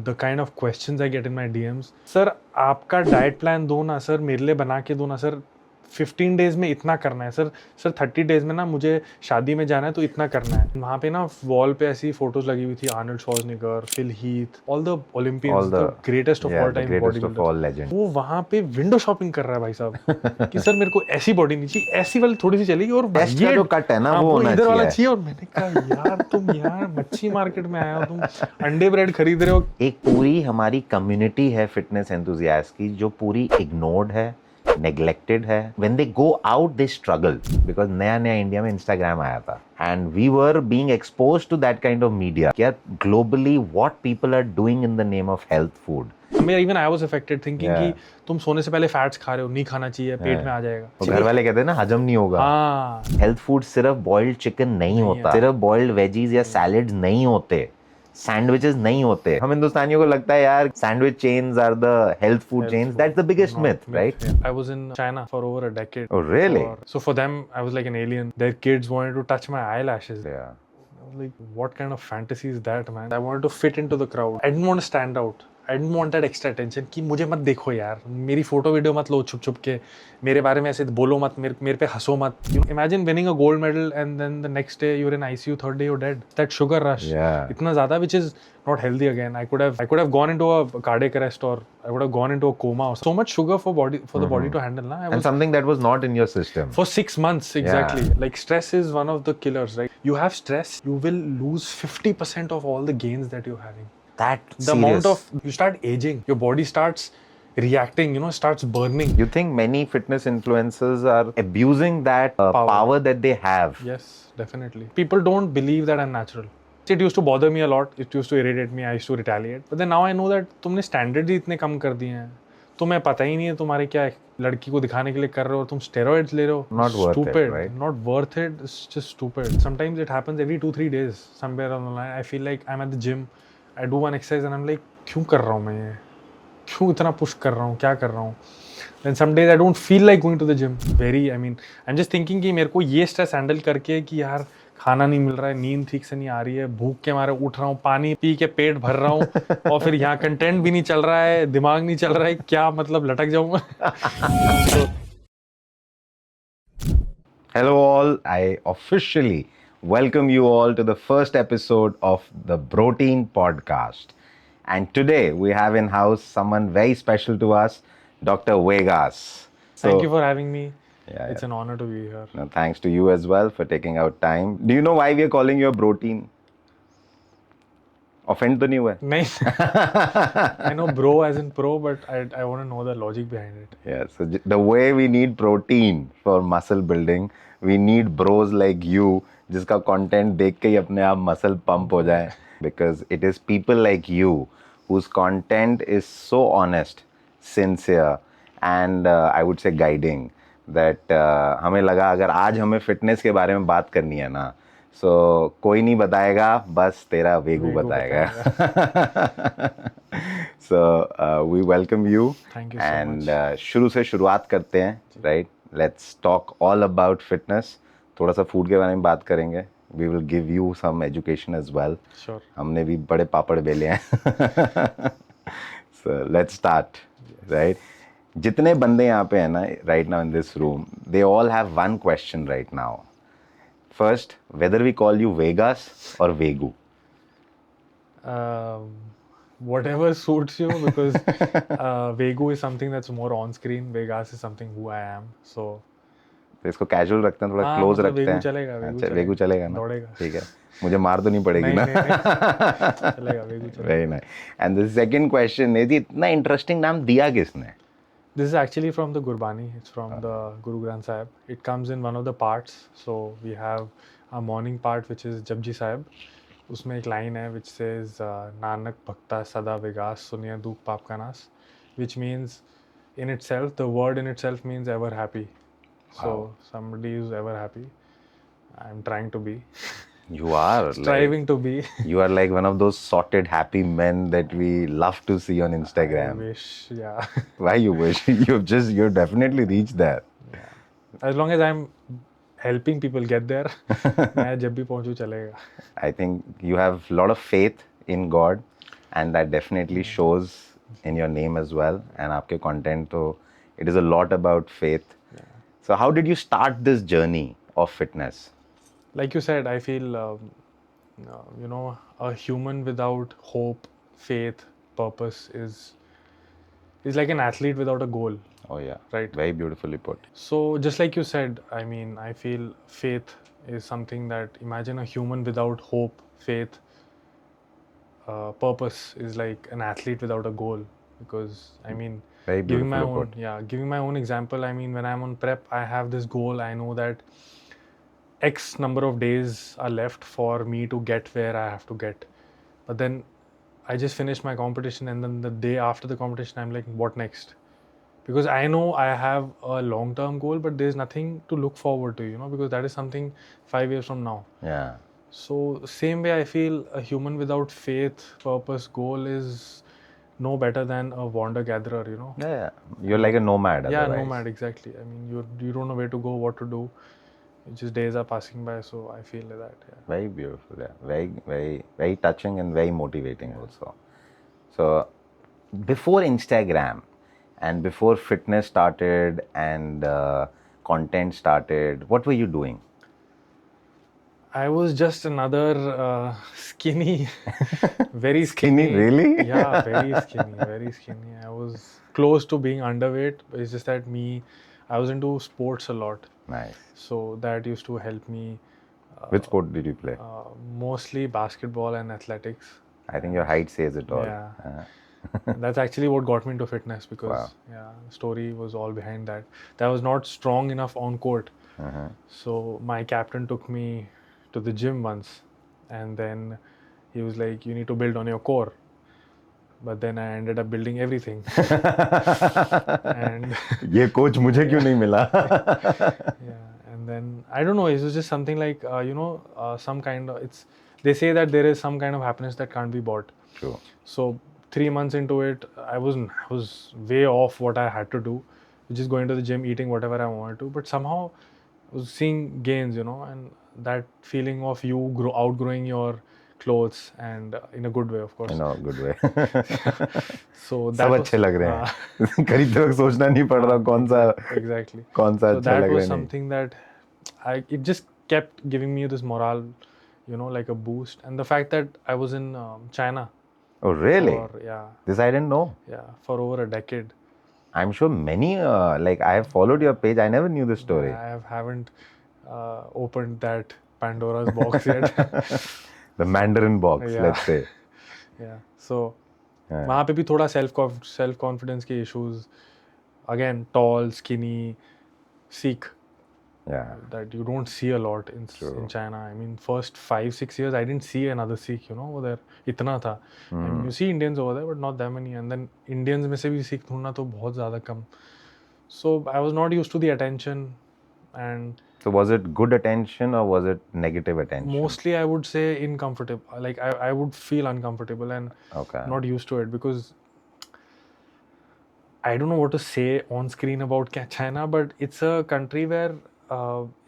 the kind of questions I get in my DMs, sir आपका diet plan दो ना sir, मेरे लिए बना के दो ना सर, 15 डेज में इतना करना है सर, 30 डेज में ना मुझे शादी में जाना है तो इतना करना है। वहाँ पे ना वॉल पे ऐसी फोटोज लगी हुई थी, Arnold Schwarzenegger, Phil Heath, all the Olympians, the greatest of all time body builders. वो वहाँ पे विंडो शॉपिंग कर रहा है भाई साहब कि सर मेरे को ऐसी बॉडी नहीं चाहिए, ऐसी वाली थोड़ी सी चलेगी और ये जो कट है ना वो होना इधर वाला चाहिए। और मैंने कहा यार तुम यहाँ मच्छी मार्केट में आए हो, तुम अंडे ब्रेड खरीद रहे हो। एक पूरी हमारी कम्युनिटी है फिटनेस एंथुसियास्ट की जो पूरी इग्नोर्ड है, नेग्लेक्टेड है। When they go out they struggle, because नया नया इंडिया में इंस्टाग्राम आया था and we were being exposed to that kind of media. क्या globally what people are doing in the name of health food. Even I was affected thinking कि तुम सोने से पहले फैट्स खा रहे हो, नहीं खाना चाहिए, पेट में आ जाएगा। तो घर वाले कहते हैं ना हजम नहीं होगा। हेल्थ फूड सिर्फ बॉइल्ड चिकन नहीं होता, सिर्फ बॉइल्ड वेजीज या सैलेड्स नहीं होते, सैंडविचेस नहीं होते। हम हिंदुस्तानियों को लगता है यार sandwich chains are the health food chains, that's the biggest myth, right? I was in China for over a decade. Oh, really? So for them, I was like an alien. Their kids wanted to touch my eyelashes. Yeah. I was like, what kind of fantasy is that, man? I wanted to fit into the crowd. I didn't want to stand out. I didn't want that extra attention कि मुझे मत देखो यार, मेरी photo video मत लो छुप छुप के, मेरे बारे में ऐसे बोलो मत, मेरे पे हंसो मत। Imagine winning a gold medal and then the next day you're in ICU, third day you're dead. That sugar rush, इतना ज़्यादा, which is not healthy again. I could have gone into a cardiac arrest or I would have gone into a coma. Or so much sugar for the body to handle. Na? And something that was not in your system. For 6 months, exactly. Like stress is one of the killers, right? You have stress, you will lose 50% of all the gains that you're having. The amount of, you start aging, your body starts reacting, starts burning. You think many fitness influencers are abusing that power that they have? Yes, definitely. People don't believe that I'm natural. It used to bother me a lot. It used to irritate me. I used to retaliate. But then now I know that तुमने standards ही इतने कम कर दिए हैं, तुम्हें पता ही नहीं है तुम्हारे क्या लड़की को दिखाने के लिए कर रहे हो, तुम steroids ले रहे हो. Not worth stupid, it, right? Not worth it. It's just stupid. Sometimes it happens every 2-3 days. Somewhere along the line, I feel like I'm at the gym. I do one exercise and I'm like, क्यों कर रहा हूँ मैं ये? क्यों इतना push कर रहा हूँ? क्या कर रहा हूँ? Then some days I don't feel like going to the gym. I'm just thinking कि मेरे को ये stress handle करके कि यार खाना नहीं मिल रहा है, नींद ठीक से नहीं आ रही है, भूख के मारे उठ रहा हूँ, पानी पी के पेट भर रहा हूँ और फिर यहाँ कंटेंट भी नहीं चल रहा है, दिमाग नहीं चल रहा है, क्या मतलब लटक जाऊँ मैं। Hello all, I officially welcome you all to the first episode of the Brotein podcast. And today we have in house someone very special to us, Dr. Vegas. Thank you for having me. It's an honor to be here. No, thanks to you as well for taking out time. Do you know why we are calling you a Brotein? Offend तो नहीं हुआ? नहीं. I know bro as in pro, but I want to know the logic behind it. Yeah, so the way we need protein for muscle building, we need bros like you जिसका content देख के ही अपने आप muscle pump हो जाए. Because it is people like you whose content is so honest, sincere and I would say guiding that हमें लगा अगर आज हमें fitness के बारे में बात करनी है ना, so कोई नहीं बताएगा, बस तेरा वेगू बताएगा. So we welcome you. Thank you so and much. शुरू से शुरुआत करते हैं, right? Let's talk all about fitness. थोड़ा सा food के बारे में बात करेंगे. We will give you some education as well. Sure. हमने भी बड़े पापड़ बेले हैं. So let's start, right? जितने बंदे यहाँ पे हैं ना right now in this room, they all have one question right now. First, whether we call you Vegas or Vegu. Whatever suits you, because Vegu is something that's more on screen. Vegas is something who I am. So तो इसको casual रखते हैं, थोड़ा close रखते हैं. चलेगा, वेगू चलेगा ना? दौड़ेगा. ठीक है, मुझे मार तो नहीं पड़ेगी ना? चलेगा, वेगू चलेगा. Very nice. And the second question is, इतना इंटरेस्टिंग नाम दिया किसने? This is actually from the Gurbani. It's from the Guru Granth Sahib. It comes in one of the parts. So we have a morning part which is Japji Sahib. उसमें एक line है which says Nanak भक्ता सदा Vegas सुनिए दुख पाप का नाश, which means in itself, the word in itself means ever happy. So somebody who's ever happy. I'm trying to be. You are striving to be. You are like one of those sorted happy men that we love to see on Instagram. I wish, yeah. Why you wish? You've definitely reached there. Yeah. As long as I'm helping people get there, मैं जब भी पहुंचूं चलेगा. I think you have a lot of faith in God. and that definitely shows in your name as well, and आपके content तो it is a lot about faith. So how did you start this journey of fitness? Like you said, I feel a human without hope, faith, purpose is like an athlete without a goal. Oh yeah, Right. very beautifully put. So just like you said, I mean, I feel faith is something that, imagine a human without hope, faith, purpose is like an athlete without a goal. Because I mean, Very giving my beautifully own put. giving my own example, I mean, when I'm on prep, I have this goal. I know that X number of days are left for me to get where I have to get. But then I just finished my competition, and then the day after the competition, I'm like, what next? Because I know I have a long-term goal, but there's nothing to look forward to, because that is something 5 years from now. Yeah. So same way, I feel a human without faith, purpose, goal is no better than a wander gatherer, Yeah. You're like a nomad. Yeah, otherwise. nomad, exactly. I mean, you don't know where to go, what to do. It's just days are passing by, so I feel like that. Yeah. Very beautiful. Yeah. Very, very, very touching and very motivating also. So before Instagram and before fitness started and content started, what were you doing? I was just another skinny, very Skinny, skinny. really? Yeah, very skinny, very skinny. I was close to being underweight, but it's just that I was into sports a lot. Nice. So that used to help me. Which sport did you play? Mostly basketball and athletics. I think your height says it all. Yeah. That's actually what got me into fitness, because Wow. the story was all behind that. That I was not strong enough on court. So my captain took me to the gym once, and then he was like, you need to build on your core. But then I ended up building everything. And ये coach मुझे क्यों नहीं मिला? yeah, and then I don't know, it was just something like some kind of, they say that there is some kind of happiness that can't be bought. True. So 3 months into it, I was way off what I had to do, just going to the gym, eating whatever I wanted to, but somehow I was seeing gains, and that feeling of you outgrowing your clothes, and in a good way, of course. In a good way. So सब that अच्छे लग रहे हैं. खरीदते वक्त सोचना नहीं पड़ रहा कौन सा exactly. कौन सा So अच्छा that लग was रहा है नहीं. something that it just kept giving me this morale, like a boost. And the fact that I was in China Oh really? for This I didn't know. for over a decade. I'm sure many like I have followed your page. I never knew this story. I haven't opened that Pandora's box yet. The Mandarin box, Yeah. let's say. Yeah. So वहाँ पे भी थोड़ा self confidence के issues. Again, tall, skinny, Sikh. Yeah. That you don't see a lot in China. I mean, first 5-6 years, I didn't see another Sikh, over there. इतना था. I mean, you see Indians over there, but not that many. And then Indians में से भी Sikh ढूंढना तो बहुत ज़्यादा कम. So I was not used to the attention, and So was it good attention or was it negative attention? mostly I would say uncomfortable. Like I would feel uncomfortable and Okay. not used to it, because I don't know what to say on screen about China, but it's a country where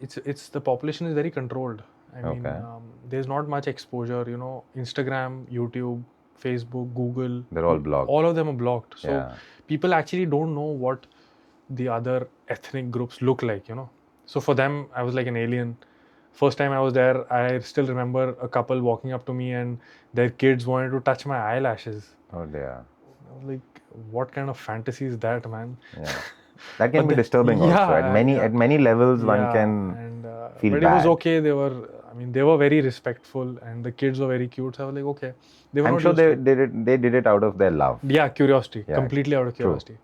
it's the population is very controlled. I mean, Okay. there's not much exposure. Instagram, YouTube, Facebook, Google. They're all blocked. All of them are blocked. So Yeah. people actually don't know what the other ethnic groups look like. So for them, I was like an alien. First time I was there, I still remember a couple walking up to me and their kids wanted to touch my eyelashes. Oh dear. I was like, what kind of fantasy is that, man? Yeah. That can But be disturbing also. yeah. At many levels, one Yeah, can and, feel but it was bad. okay. They were very respectful, and the kids were very cute. So I was like, okay. They were I'm not sure used they did it out of their love. Yeah, curiosity, Yeah, completely out of true. curiosity.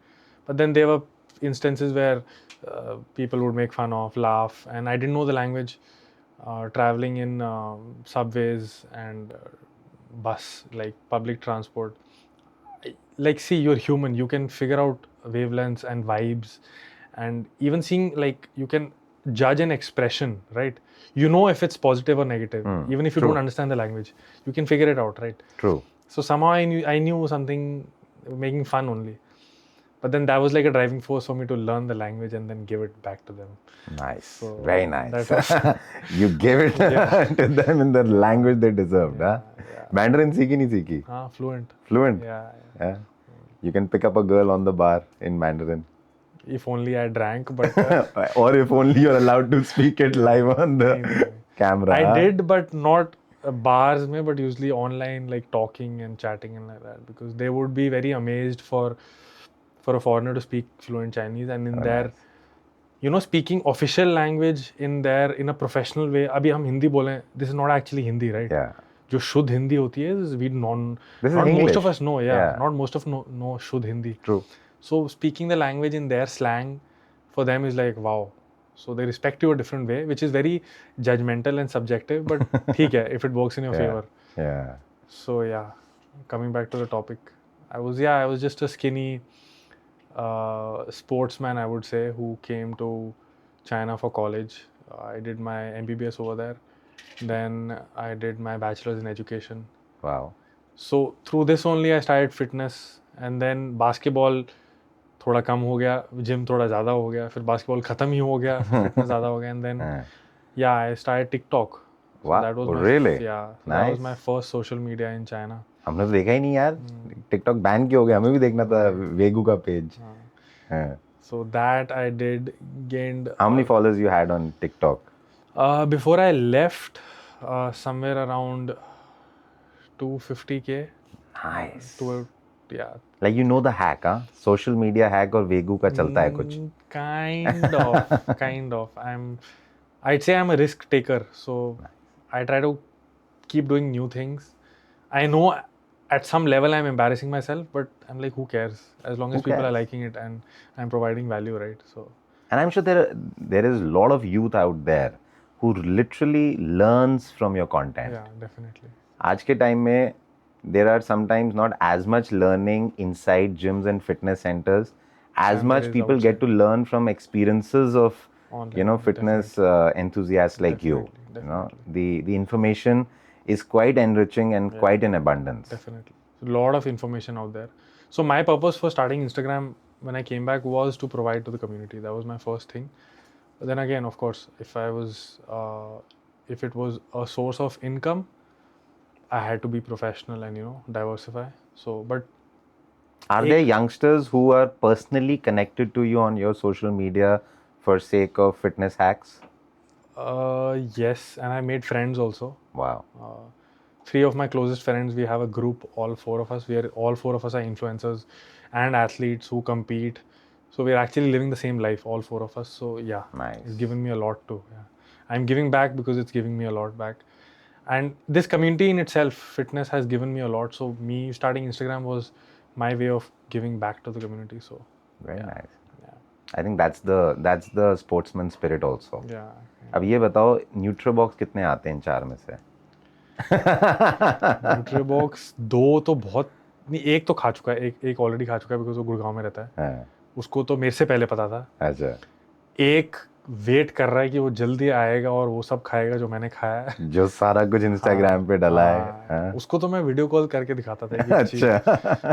But then there were instances where people would make fun of, laugh, and I didn't know the language. Traveling in subways and bus, like public transport. Like, see, you're human. You can figure out wavelengths and vibes, and even seeing, like, you can judge an expression, right? You know if it's positive or negative, even if you true. don't understand the language. You can figure it out, right? True. So somehow I knew something, making fun only. But then that was like a driving force for me to learn the language and then give it back to them. Nice, So, very nice. that You gave it to them in the language they deserved. Yeah, Huh? yeah. Mandarin सीखी नहीं सीखी? Fluent. Fluent. Yeah. Yeah. You can pick up a girl on the bar in Mandarin. If only I drank, but Or if only you're allowed to speak it live on the camera. I did, but not bars में, but usually online, like talking and chatting and like that, because they would be very amazed for a foreigner to speak fluent Chinese, and in their you know, speaking official language in a professional way. अभी हम हिंदी बोलें, this is not actually Hindi, right? Yeah. जो शुद्ध हिंदी होती है, this is This is not English. most of us know. Yeah. Not most of know शुद्ध Hindi. True. So speaking the language in their slang for them is like wow. So they respect you a different way, which is very judgmental and subjective. But ठीक है, if it works in your favor. Yeah. So yeah, coming back to the topic, I was just a skinny sportsman, I would say, who came to China for college. I did my MBBS over there. Then I did my bachelor's in education. Wow. So through this only I started fitness, and then basketball थोड़ा कम हो गया, gym थोड़ा ज़्यादा हो गया, फिर basketball ख़त्म ही हो गया, फिटनेस ज़्यादा हो गया, and then yeah, I started TikTok. So Wow. that was Really? that was my first social media in China. हमने तो देखा ही नहीं यार. TikTok बैन क्यों हो गया? हमें भी देखना था वेगू का page. So that I did, gained. How many followers you had on TikTok? Before I left, somewhere around 250K. Nice. Yeah. Like you know the hack, huh? Social media hack और वेगू का चलता है कुछ. Kind of. I'd say I'm a risk taker, so I try to keep doing new things. I know at some level I'm embarrassing myself, but I'm like, who cares? As long as people are liking it and I'm providing value, right? So. And I'm sure there is a lot of youth out there who literally learns from your content. Yeah, definitely. आज के time में there are sometimes not as much learning inside gyms and fitness centers as much people get to learn from experiences of online, fitness enthusiasts like definitely. You know, the information is quite enriching and quite in abundance. Definitely. A lot of information out there. So my purpose for starting Instagram when I came back was to provide to the community. That was my first thing. But then again, of course, if it was a source of income, I had to be professional and diversify. So, but are there youngsters who are personally connected to you on your social media for sake of fitness hacks? Yes, and I made friends also. Wow. 3 of my closest friends, we have a group, all 4 of us. All 4 of us are influencers and athletes who compete. So we're actually living the same life, all 4 of us. So yeah, nice. It's given me a lot too. Yeah. I'm giving back because it's giving me a lot back. And this community in itself, fitness, has given me a lot. So me starting Instagram was my way of giving back to the community. So very nice. Yeah. I think that's the sportsman spirit also. Yeah. अब ये बताओ न्यूट्रीबॉक्स कितने आते हैं 4 में से? न्यूट्रीबॉक्स 2 तो बहुत नहीं, एक तो खा चुका है, एक ऑलरेडी खा चुका है बिकॉज वो गुड़गांव में रहता है. उसको तो मेरे से पहले पता था. अच्छा. एक वेट कर रहा है कि वो जल्दी आएगा और वो सब खाएगा जो मैंने खाया है, जो सारा कुछ इंस्टाग्राम पे डला है. उसको तो मैं वीडियो कॉल करके दिखाता था. अच्छा.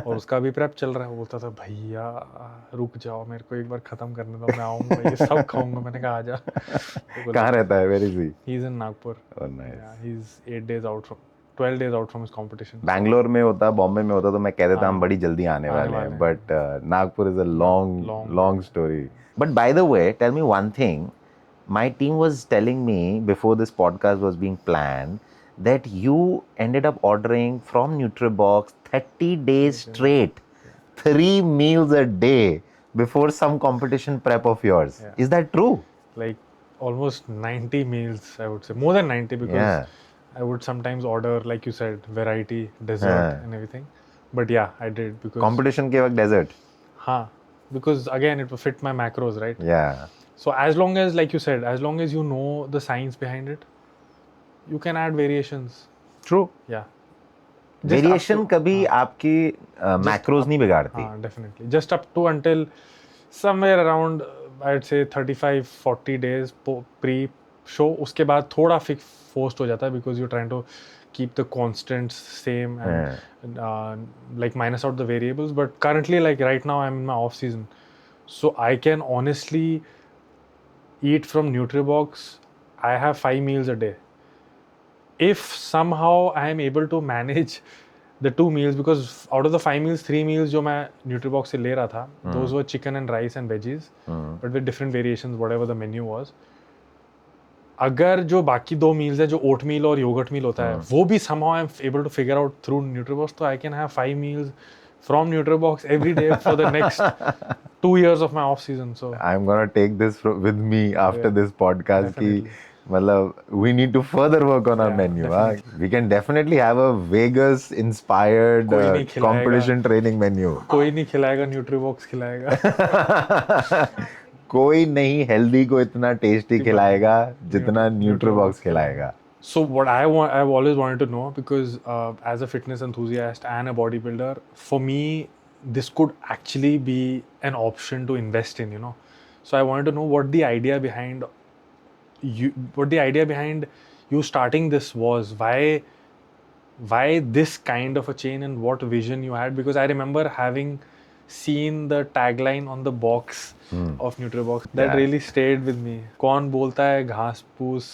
और उसका भी प्रेप चल रहा है. वो बोलता था भैया रुक जाओ, मेरे को एक बार खत्म करने दो, मैं आऊंगा, ये सब खाऊंगा. मैंने कहा आजा. कहाँ रहता है? Where is he? He is in Nagpur. Oh nice. He is 8 days out from 12 days out from his competition. Bangalore में होता, बॉम्बे में होता तो मैं कह देता हम बड़ी जल्दी आने वाले हैं. But Nagpur is a long story. But by the way, tell me one thing. My team was telling me before this podcast was being planned that you ended up ordering from NutriBox 30 days straight, 3 meals a day before some competition prep of yours. Yeah. Is that true? Like almost 90 meals, I would say. More than 90 because I would sometimes order, like you said, variety, dessert and everything. But yeah, I did because... Competition ke waqt dessert? Haan. Because again, it will fit my macros, right? Yeah. So as long as, like you said, as long as you know the science behind it, you can add variations. True. Yeah. Variation कभी आपकी macros नहीं बिगाड़ती. हाँ, definitely. Just up to until somewhere around, I'd say 35-40 days pre-show. उसके बाद थोड़ा forced हो जाता है because you're trying to keep the constants same and like minus out the variables. But currently, like right now, I'm in my off season, so I can honestly eat from Nutribox. I have 5 meals a day. If somehow I am able to manage the 2 meals, because out of the 5 meals, 3 meals जो मैं Nutribox से ले रहा था, those were chicken and rice and veggies, but with different variations, whatever the menu was. अगर जो बाकी 2 meals है, जो oat meal और yogurt meal होता है, वो भी somehow I'm able to figure out through Nutribox, तो I can have 5 meals from Nutribox every day for the next 2 years of my off season. So I'm gonna take this with me after Yeah, this podcast. definitely. Ki, मतलब, we need to further work on our Yeah, menu. definitely. We can definitely have a Vegas inspired कोई नहीं खिलाएगा। competition training menu. कोई नहीं खिलाएगा, Nutribox खिलाएगा। कोई नहीं healthy को इतना tasty खिलाएगा जितना Nutribox Nutribox खिलाएगा. So what I've always wanted to know, because as a fitness enthusiast and a bodybuilder, for me, this could actually be an option to invest in, you know. So I wanted to know what the idea behind you starting this was. Why this kind of a chain, and what vision you had? Because I remember having seen the tagline on the box of Nutribox that Yeah. really stayed with me. कौन बोलता है घास फूस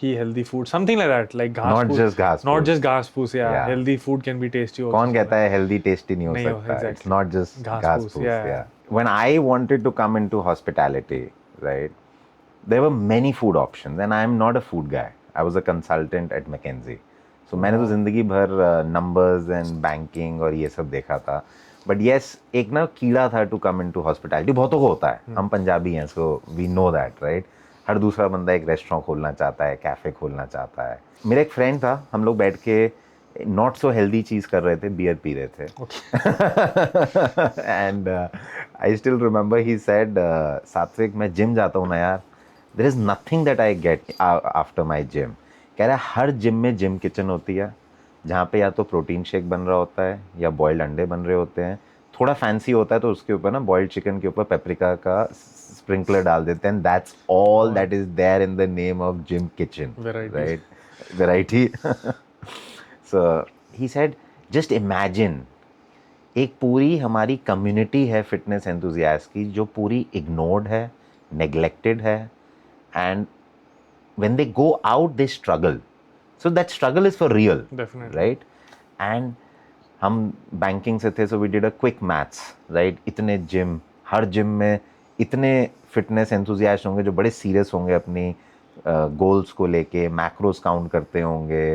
ही healthy food, something like that, like घास Not फूस, just घास not फूस. just घास फूस, yeah. Yeah. Healthy food can be tasty also. कौन कहता है healthy tasty नहीं हो नहीं हो, सकता? It's exactly. not just घास घास फूस, फूस. yeah. Yeah. When I wanted to come into hospitality, right, there were many food options, and I'm not a food guy. I was a consultant at McKinsey. So मैंने तो जिंदगी भर numbers and banking और ये सब देखा था. But yes, एक ना कीड़ा था to come into hospitality. बहुतों को होता है. हम पंजाबी हैं, so we know that, right? हर दूसरा बंदा एक रेस्टोरेंट खोलना चाहता है, कैफे खोलना चाहता है. मेरा एक फ्रेंड था, हम लोग बैठ के नॉट सो हेल्दी चीज़ कर रहे थे, बियर पी रहे थे. And I still remember he said, Satvik मैं जिम जाता हूँ ना यार, there is nothing that I get after my gym. कह रहा है हर जिम में जिम किचन होती है, जहाँ पे या तो प्रोटीन शेक बन रहा होता है या बॉइल्ड अंडे बन रहे होते हैं. थोड़ा फैंसी होता है तो उसके ऊपर ना बॉइल्ड चिकन के ऊपर पेपरिका का स्प्रिंकलर डाल देते हैं. That's all that is there in the name of gym kitchen, right? Variety. So he said just imagine, एक पूरी हमारी कम्युनिटी है फिटनेस एंथुसियास्ट की जो पूरी इग्नोर्ड है, नेग्लेक्टेड है, and when they go out they struggle. So that struggle is for real. Definitely. Right? And हम बैंकिंग से थे, so we did a quick maths, right? इतने जिम, हर जिम में इतने फिटनेस एंथुसियास्ट होंगे जो बड़े सीरियस होंगे अपनी गोल्स को लेके, मैक्रोस काउंट करते होंगे,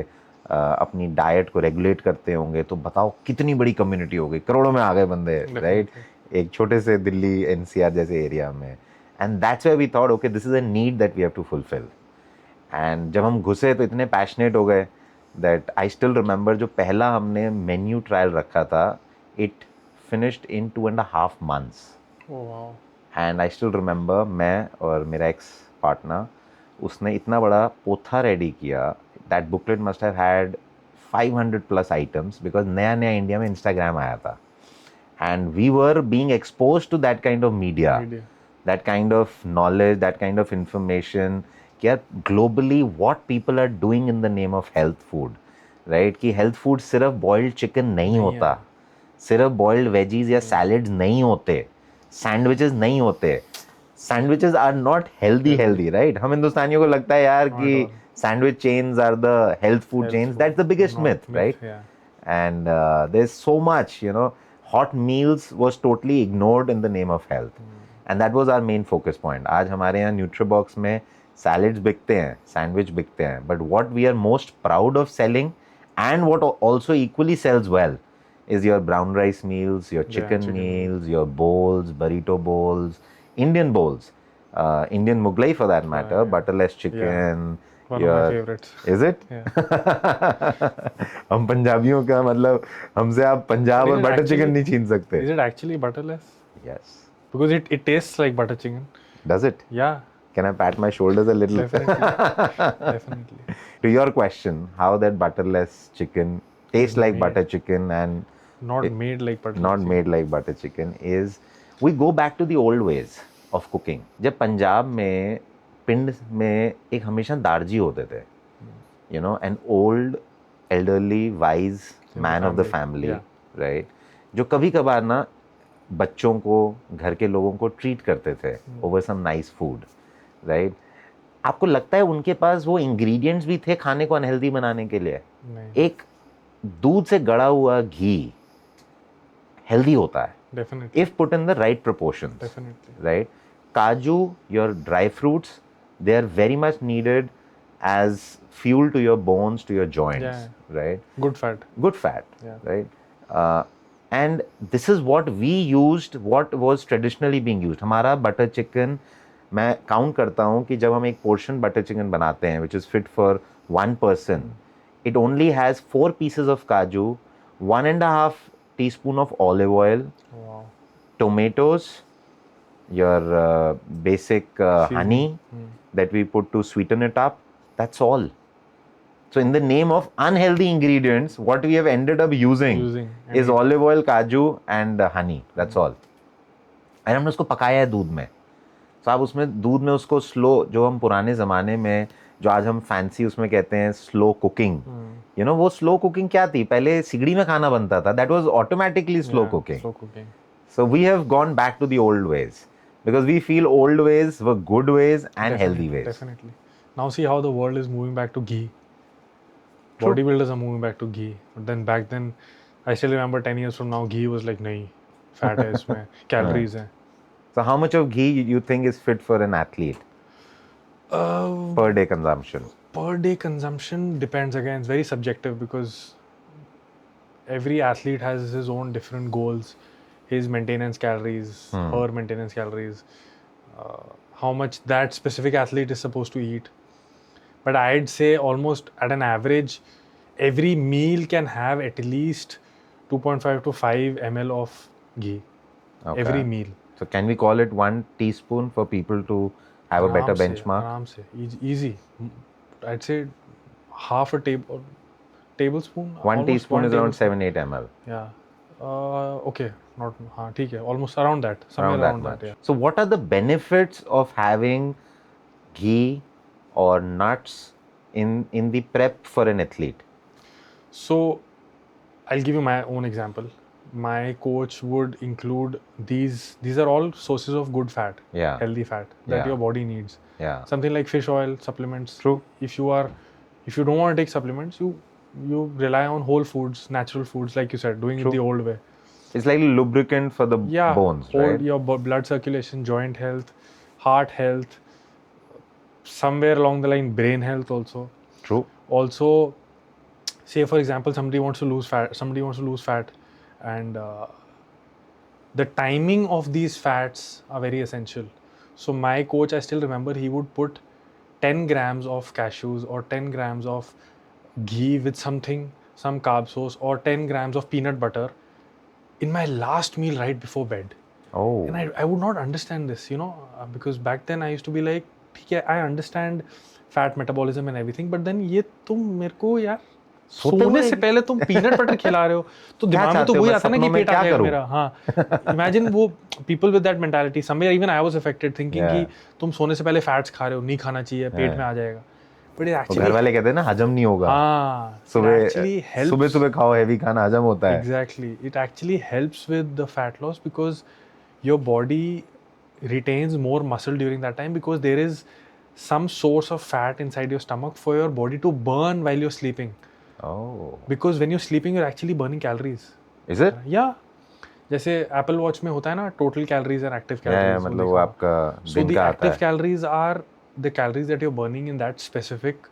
अपनी डाइट को रेगुलेट करते होंगे. तो बताओ कितनी बड़ी कम्युनिटी हो गई, करोड़ों में आ गए बंदे, राइट? एक छोटे से दिल्ली एनसीआर जैसे एरिया में. And that's why we thought okay this is a need that we have to fulfil. एंड जब हम घुसे तो इतने पैशनेट हो गए दैट आई स्टिल रिमेंबर जो पहला हमने मेन्यू ट्रायल रखा था, it finished in 2.5 months. And I still remember मैं और मेरा एक्स पार्टनर, उसने इतना बड़ा पोथा रेडी किया. That booklet must have had 500+ items, because नया नया इंडिया में इंस्टाग्राम आया था, and we were being expose to that kind of media, that kind of knowledge, that kind of information. क्या globally what people are doing in the name of health food, right? कि health food सिर्फ boiled chicken नहीं होता, सिर्फ boiled veggies या salads नहीं होते, sandwiches नहीं होते. Sandwiches are not healthy, right? हम हिंदुस्तानियों को लगता है यार कि sandwich chains are the health food chains. That's the biggest myth, right? And there's so much, you know, hot meals was totally ignored in the name of health. And that was our main focus point. आज हमारे यहाँ Nutribox में salads बिकते हैं, sandwich बिकते हैं, but what we are most proud of selling and what also equally sells well is your brown rice meals, your chicken meals, your bowls, burrito bowls, Indian bowls, Indian Mughlai for that matter, butterless chicken. One of my favorites. Is it? हम पंजाबियों का मतलब, हमसे आप पंजाब और butter chicken नहीं छीन सकते. Is it actually butterless? Yes. Because it tastes like butter chicken. Does it? Yeah. Can I pat my shoulders a little? Definitely. To your question, how that butterless chicken tastes like butter chicken and not made like butter not chicken. made like butter chicken is we go back to the old ways of cooking. जब पंजाब में पिंड में एक हमेशा दारजी होते थे, you know, an old elderly wise the man of the family, family, yeah. right, जो कभी कभार ना बच्चों को घर के लोगों को ट्रीट करते थे over some nice food, right? आपको लगता है उनके पास वो इंग्रेडिएंट्स भी थे खाने को अनहेल्दी बनाने के लिए? नहीं, एक दूध से गड़ा हुआ घी हेल्दी होता है definitely, if put in the right proportions, definitely, right? Kaju, your dry fruits, they are very much needed as fuel to your bones, to your joints, Yeah. right? good fat, Good fat, Yeah. right? And this is what we used, what was traditionally being used. हमारा butter chicken, मैं count करता हूँ कि जब हम एक portion butter chicken बनाते हैं which is fit for one person, it only has 4 pieces of kaju, 1.5 teaspoon of olive oil, wow, tomatoes, your basic honey Seasoning. that we put to sweeten it up. That's all. So in the name of unhealthy ingredients, what we have ended up using and is olive oil, kaju and honey. That's all. And हमने उसको पकाया है दूध में. तो आप उसमें दूध में उसको स्लो, जो हम पुराने ज़माने में जो आज हम फैंसी उसमें कहते हैं स्लो कुकिंग, यू नो, वो स्लो कुकिंग क्या थी? पहले सिगड़ी में खाना बनता था. That was automatically slow cooking. slow cooking. So we have gone back to the old ways because we feel old ways were good ways and healthy Definitely, ways. Definitely. Now see how the world is moving back to ghee. True. Bodybuilders are moving back to ghee. But then back then, I still remember 10 years from now, ghee was like, nahi, fat hai isme, calories hai. So how much of ghee you think is fit for an athlete per day consumption? Per day consumption depends again. It's very subjective because every athlete has his own different goals, his maintenance calories, her maintenance calories, how much that specific athlete is supposed to eat. But I'd say almost at an average, every meal can have at least 2.5 to 5 ml of ghee. Okay. Every meal. So can we call it 1 teaspoon for people to have a better benchmark? Aram se, easy. I'd say half a tablespoon. 1 teaspoon is around 7-8 ml. Yeah. Okay. Not. ठीक है. Almost around that. Somewhere around that. Yeah. So what are the benefits of having ghee or nuts in the prep for an athlete? So, I'll give you my own example. My coach would include these. These are all sources of good fat, Yeah. healthy fat that Yeah. your body needs. Yeah. Something like fish oil, supplements. True. If you don't want to take supplements, you rely on whole foods, natural foods, like you said, doing it the old way. It's like lubricant for the bones, hold right? your blood circulation, joint health, heart health, somewhere along the line, brain health also. True. Also, say for example, somebody wants to lose fat, and the timing of these fats are very essential. So my coach, I still remember, he would put 10 grams of cashews or 10 grams of ghee with some carb source, or 10 grams of peanut butter in my last meal right before bed. Oh. And I would not understand this, because back then I used to be like, ठीक है, I understand fat metabolism and everything, but then ये तुम मेरे को यार सोने से पहले तुम पीनट बटर खिला रहे हो, तो दिमाग में तो वही आता है ना कि पेट आ गया मेरा. हाँ, इमेजिन वो people with that mentality, somewhere even I was affected, thinking कि तुम सोने से पहले फैट्स खा रहे हो, नहीं खाना चाहिए, पेट में आ जाएगा. But it actually, घर वाले कहते हैं ना हजम नहीं होगा. हाँ, सुबह खाओ हेवी खाना, हजम होता है. Exactly, it actually helps with the fat loss because your body retains more muscle during that time, because there is some source of fat inside your stomach for your body to burn while you're sleeping. Oh. Because when you're sleeping, you're actually burning calories. Is it? Yeah. जैसे Apple Watch में होता है ना, total calories and active calories. मतलब वो आपका So दिन the का आता है. active calories are the calories that you're burning in that specific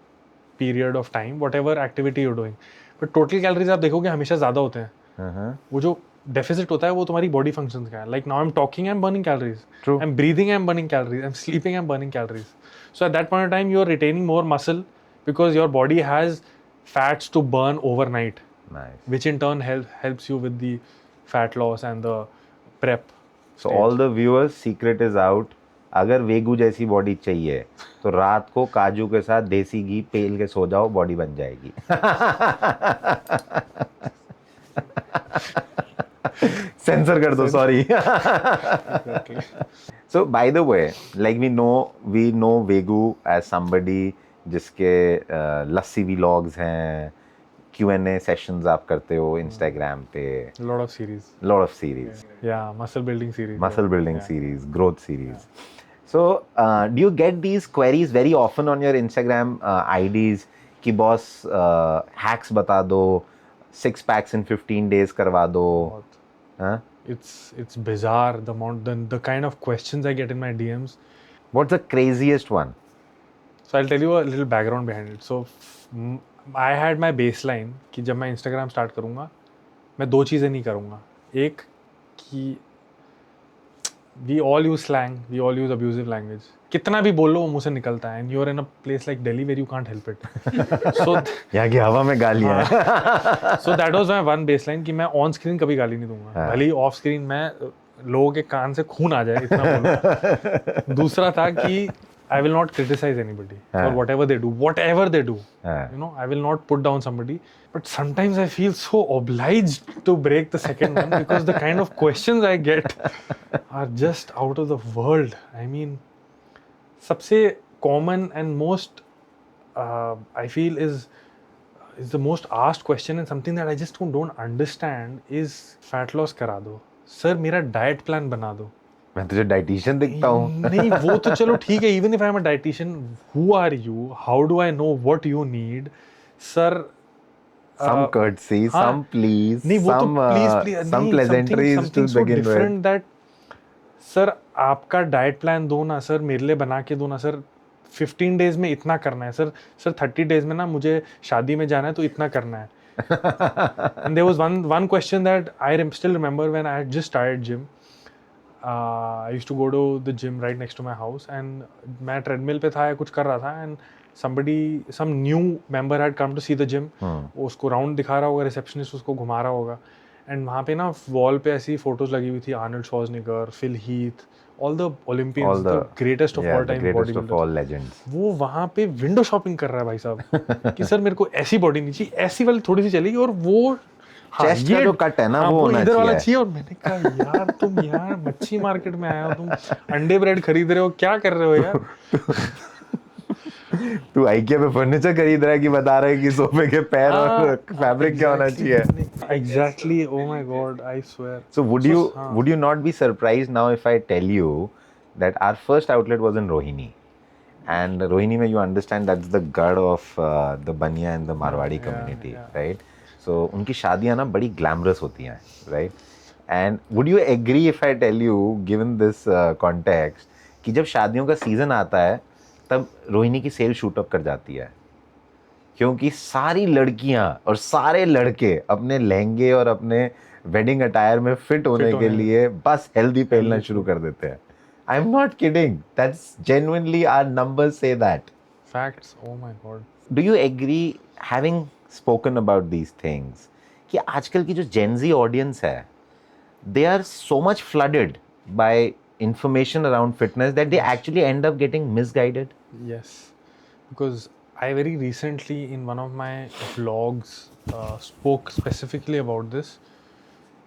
period of time, whatever activity you're doing. But total calories आप देखोगे हमेशा ज़्यादा होते हैं. वो जो deficit होता है वो तुम्हारी body functions का है. Like now I'm talking, I'm burning calories. True. I'm breathing, I'm burning calories. I'm sleeping, I'm burning calories. So at that point in time, you're retaining more muscle because your body has fats to burn overnight. Nice. Which in turn helps you with the fat loss and the prep. So all the viewers, secret is out. अगर वेगू जैसी body चाहिए तो रात को काजू के साथ देसी घी पेल के सो जाओ, बॉडी बन जाएगी. सेंसर कर दो, sorry. So by the way, like we know वेगू as somebody जिसके लस्सी व्लॉग्स हैं, Q&A sessions आप करते हो Instagram पे, lot of series. lot of series, Yeah, muscle building series. muscle building Yeah. series, growth series. So do you get these queries very often on your Instagram IDs कि boss hacks बता दो, 6 packs in 15 days करवा दो, बहुत. हाँ? It's bizarre the amount the kind of questions I get in my DMs. What's the craziest one? So I'll tell you a little background behind it. So I had my baseline कि जब मैं Instagram start करूँगा मैं दो चीज़ें नहीं करूँगा. एक कि we all use slang, we all use abusive language. कितना भी बोलो वो मुंह से निकलता है. And you're in a place like Delhi where you can't help it. So यहाँ की हवा में गालियाँ हैं. so that was my one baseline कि मैं on screen कभी गाली नहीं दूंगा. भले ही off screen मैं लोगों के कान से खून आ जाए इतना बोलूँ. दूसरा था कि I will not criticize anybody for whatever they do. You know, I will not put down somebody. But sometimes I feel so obliged to break the second one because the kind of questions I get are just out of the world. I mean, सबसे common and most I feel is the most asked question and something that I just don't understand is fat loss करा दो. Sir, मेरा diet plan बना दो. मैं तुझे dietitian दिखता हूँ. नहीं वो तो चलो ठीक है. Even if I'm a dietitian, who are you? How do I know what you need? Sir, some courtesy, some please, नहीं वो तो some some pleasantries to begin with. That sir आपका डाइट प्लान दो ना सर, मेरे लिए बना के दो ना सर. 15 डेज में इतना करना है सर. 30 डेज में ना मुझे शादी में जाना है तो इतना करना है. And there was one question that I still remember when I had just started gym. I used to go to the gym right next to my house and मैं treadmill पे था या कुछ कर रहा था and some new member had come to see the gym. वो उसको राउंड दिखा रहा होगा, रिसेप्शनिस्ट उसको घुमा रहा होगा एंड वहाँ पे ना वॉल पे ऐसी फोटोज लगी हुई थी. Arnold Schwarzenegger, Phil Heath, all the Olympians, the greatest of all time bodybuilders. वो वहाँ पे विंडो शॉपिंग कर रहा है भाई साहब कि सर मेरे को ऐसी बॉडी नहीं चाहिए, ऐसी वाली थोड़ी सी चलेगी और वो चेस्ट का जो कट है ना वो होना इधर वाला चाहिए. और मैंने कहा यार तुम यार मच्छी मार्केट में आए हो, तुम अंडे ब्रेड खरीद रहे हो, क्या कर रहे हो यार. तू आइकिया पे फर्नीचर खरीद रहा है कि बता रहा है कि सोफे के पैर और फैब्रिक क्या होना चाहिए. Exactly. Oh my God, I swear. So would you not be surprised now if I tell you that our first outlet was in Rohini, and Rohini mein you understand that's the god of the Baniya and the Marwadi community, right? So उनकी शादियाँ ना बड़ी glamorous होती हैं, right? And would you agree if I tell you, given this context, कि जब शादियों का सीजन आता है तब रोहिणी की सेल शूट अप कर जाती है क्योंकि सारी लड़कियां और सारे लड़के अपने लहंगे और अपने वेडिंग अटायर में फिट होने के लिए बस हेल्दी पहनना शुरू कर देते हैं. I am not kidding, that's genuinely our numbers से that. Facts. Oh my God. Do you agree, having spoken about these things, कि आजकल की जो जेनजी ऑडियंस है they are so much flooded by information around fitness that they actually end up getting misguided? Yes, because I very recently in one of my vlogs spoke specifically about this,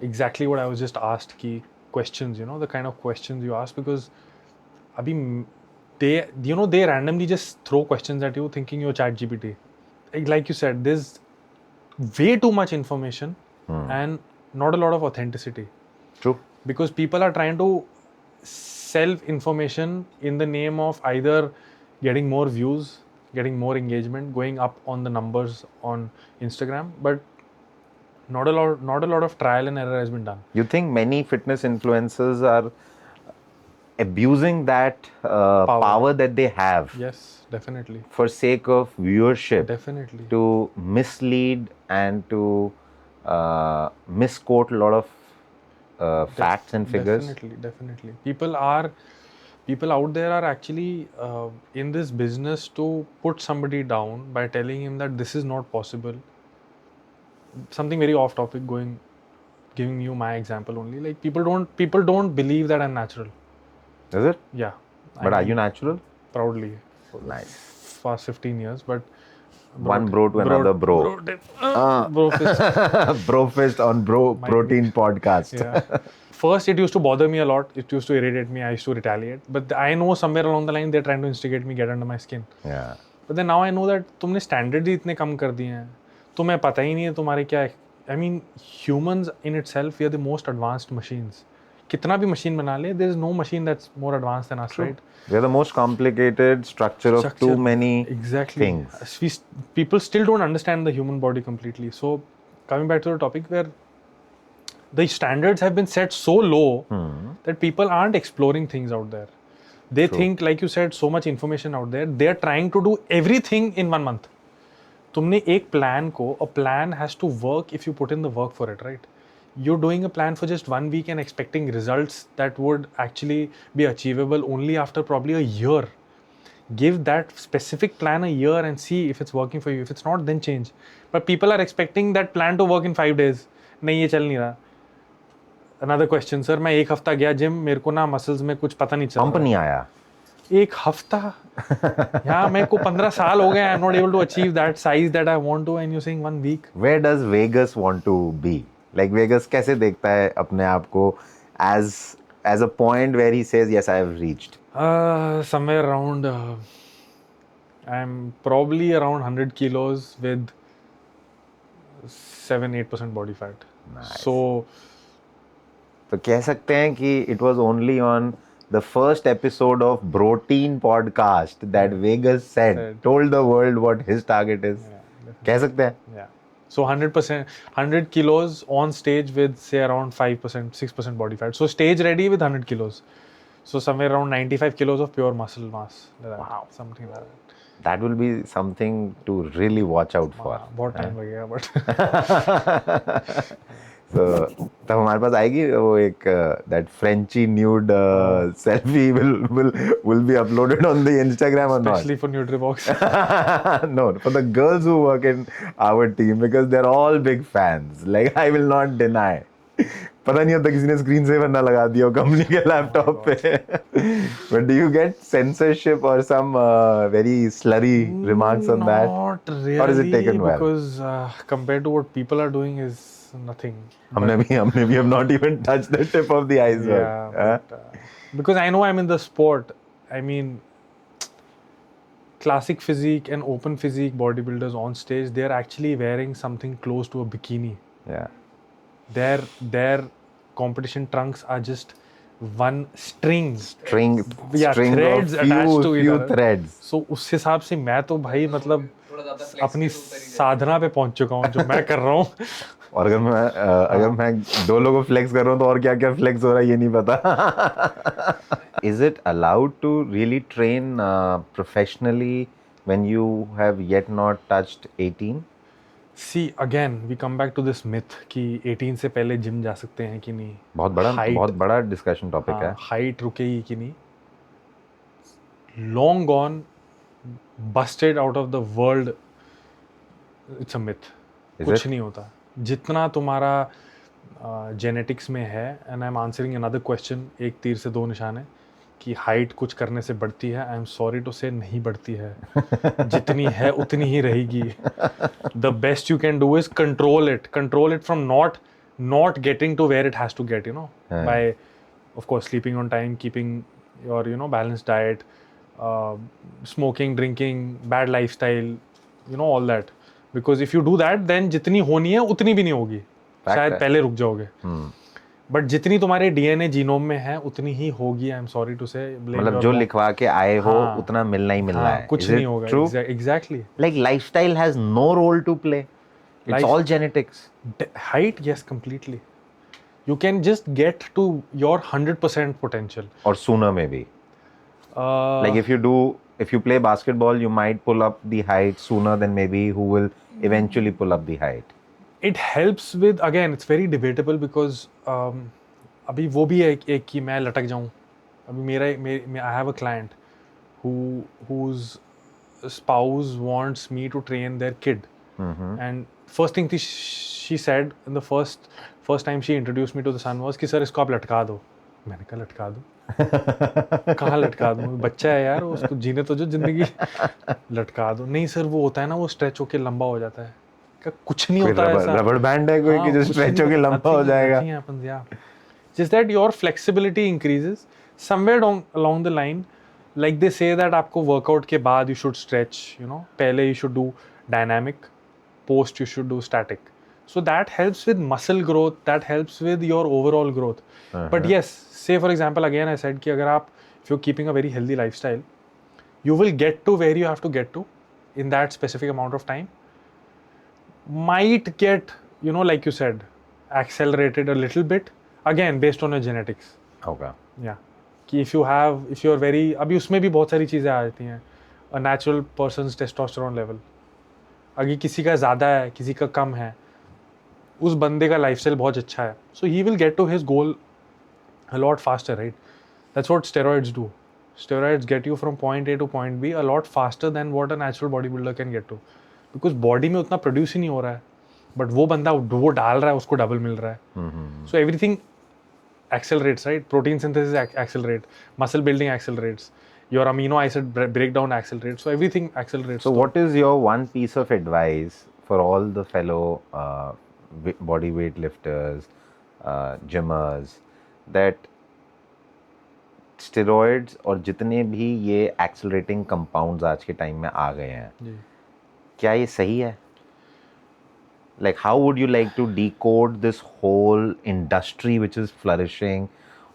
exactly what I was just asked, ki questions, you know, the kind of questions you ask, because abhi they randomly just throw questions at you thinking you're ChatGPT. Like you said, there's way too much information and not a lot of authenticity. True. Because people are trying to sell information in the name of either getting more views, getting more engagement, going up on the numbers on Instagram, but not a lot of trial and error has been done. You think many fitness influencers are abusing that power that they have? Yes, definitely. For sake of viewership. Definitely. To mislead and to misquote a lot of facts and figures. Definitely. People out there are actually in this business to put somebody down by telling him that this is not possible. Something very off topic, giving you my example only. Like people don't believe that I'm natural. Is it? Yeah. But are you natural? Proudly. Nice. Past 15 years, but one bro to another bro. Bro fist. Bro fist on bro protein podcast. Yeah. First, it used to bother me a lot. It used to irritate me. I used to retaliate. But I know somewhere along the line they're trying to instigate me, get under my skin. Yeah. But then now I know that तुमने standards ही इतने कम कर दिए हैं. तुम्हें पता ही नहीं है तुम्हारे क्या, I mean humans in itself we are the most advanced machines. कितना भी मशीन बना ले, there is no machine that's more advanced than us, right? We are the most complicated structure of too many exactly things. we, people still don't understand the human body completely. So coming back to the topic, where the standards have been set so low that people aren't exploring things out there. They think, like you said, so much information out there, they are trying to do everything in 1 month. तुमने एक plan को, a plan has to work if you put in the work for it, right? You're doing a plan for just 1 week and expecting results that would actually be achievable only after probably a year. Give that specific plan a year and see if it's working for you. If it's not, then change. But people are expecting that plan to work in 5 days. नहीं, ये चल नहीं रहा. Another question, sir. मैं एक हफ्ता गया gym, मेरे को ना मसल्स में कुछ पता नहीं चल Pump रहा. नहीं आया. एक हफ्ता यहाँ मेरे को 15 साल हो गए. I am not able to achieve that size that I want to, and you saying 1 week. Where does Vegas want to be? Like Vegas कैसे देखता है अपने आप को as a point where he says yes I have reached? Somewhere around I'm probably around 100 kilos with 7-8% body fat. Nice. So तो कह सकते हैं कि it was only on the first episode of Protein podcast that Vegas told the world what his target is. कह सकते हैं. yeah, so 100%, 100 kilos on stage with say around 5%, 6% body fat. So stage ready with 100 kilos. So somewhere around 95 kilos of pure muscle mass. Wow, something like that. That will be something to really watch out for. बहुत time लगेगा but So तब हमारे पास आएगी वो एक that Frenchy nude selfie will be uploaded on the Instagram or not? Especially for Nutribox. No, for the girls who work in our team because they're all big fans. Like I will not deny. पता नहीं होता किसी ने screen saver ना लगा दिया हो company के लैपटॉप पे. But do you get censorship or some very slurry remarks on that? Not really, or is it taken well? Because compared to what people are doing is nothing. हमने भी have not even touched the tip of the iceberg. Yeah, but, because I know I'm in the sport. I mean, classic physique and open physique bodybuilders on stage, they're actually wearing something close to a bikini. Yeah. Their competition trunks are just one string String threads of attached to each few other. threads. So उस हिसाब से मैं तो भाई मतलब अपनी साधना पे पहुंच चुका हूँ जो मैं कर रहा हूँ. और अगर मैं 2 लोगों फ्लेक्स कर रहा हूँ तो और क्या क्या फ्लेक्स हो रहा है ये नहीं पता. Is it allowed to really train professionally when you have yet not touched 18? See, again we come back to this myth कि 18 से पहले जिम जा सकते हैं कि नहीं. बहुत बड़ा डिस्कशन टॉपिक है. हाइट रुकेगी कि नहीं. Long gone, busted out of the world. It's a myth. कुछ नहीं होता. जितना तुम्हारा जेनेटिक्स में है, and I am answering another question, एक तीर से 2 निशान है कि हाइट कुछ करने से बढ़ती है. आई एम सॉरी टू से नहीं बढ़ती है. जितनी है उतनी ही रहेगी. The best you can do is control it from not getting to where it has to get, you know, by of course sleeping on time, keeping your balanced diet, smoking, drinking, bad lifestyle, all that. Because if you do that, then जितनी होनी है उतनी भी नहीं होगी. शायद पहले रुक जाओगे. बट जितनी तुम्हारे डीएनए जीनोम में है उतनी ही होगी. आई एम सॉरी टू से. मतलब जो लिखवा के आए हो उतना मिलना ही मिलना है. कुछ नहीं होगा. Exactly. Like lifestyle has no role to play. It's all genetics. Height, yes, completely. You can just get to your 100% potential. Or sooner maybe. Like if you play basketball, you might pull up the height sooner than maybe who will eventually pull up the height. It helps with, again, it's very debatable because अभी वो भी है एक कि मैं लटक जाऊँ. अभी I have a client whose spouse wants me to train their kid. And first thing she said in the first time she introduced me to the son was कि सर इसको आप लटका दो. मैंने कहा लटका दो. कहाँ लटका दूँ, बच्चा है यार, उसको जीने तो जो जिंदगी. लटका दो. नहीं सर, वो होता है ना, वो स्ट्रेच होके लंबा हो जाता है. कुछ नहीं होता ऐसा. रबड़ बैंड है कोई कि जो स्ट्रेच होके लंबा हो जाएगा. Just that your flexibility increases somewhere along the line. Like they say that आपको workout के बाद you should stretch, पहले you should do dynamic, post you should do static. So that helps with muscle growth, that helps with your overall growth. But yes, say for example, again I said कि अगर आप, if you're keeping a very healthy lifestyle, you will get to where you have to get to in that specific amount of time. Might get, you know, like you said, accelerated a little bit, again based on your genetics. Okay. Yeah. कि if you're very, अभी उसमें भी बहुत सारी चीज़ें आ जाती हैं. A natural person's testosterone level. अगर किसी का ज़्यादा है, किसी का कम है, उस बंदे का लाइफस्टाइल बहुत अच्छा है. So he will get to his goal a lot faster, right? That's what steroids do. Steroids get you from point A to point B a lot faster than what a natural bodybuilder can get to. Because body में उतना produce ही नहीं हो रहा है. But वो बंदा वो डाल रहा है, उसको double मिल रहा है. So everything accelerates, right? Protein synthesis accelerate, muscle building accelerates, your amino acid breakdown accelerates, so everything accelerates. So what is your one piece of advice for all the fellow body weight lifters, gymmers, that steroids और जितने भी ये accelerating compounds आज के time में आ गए हैं, क्या ये सही है? Like, how would you like to decode this whole industry which is flourishing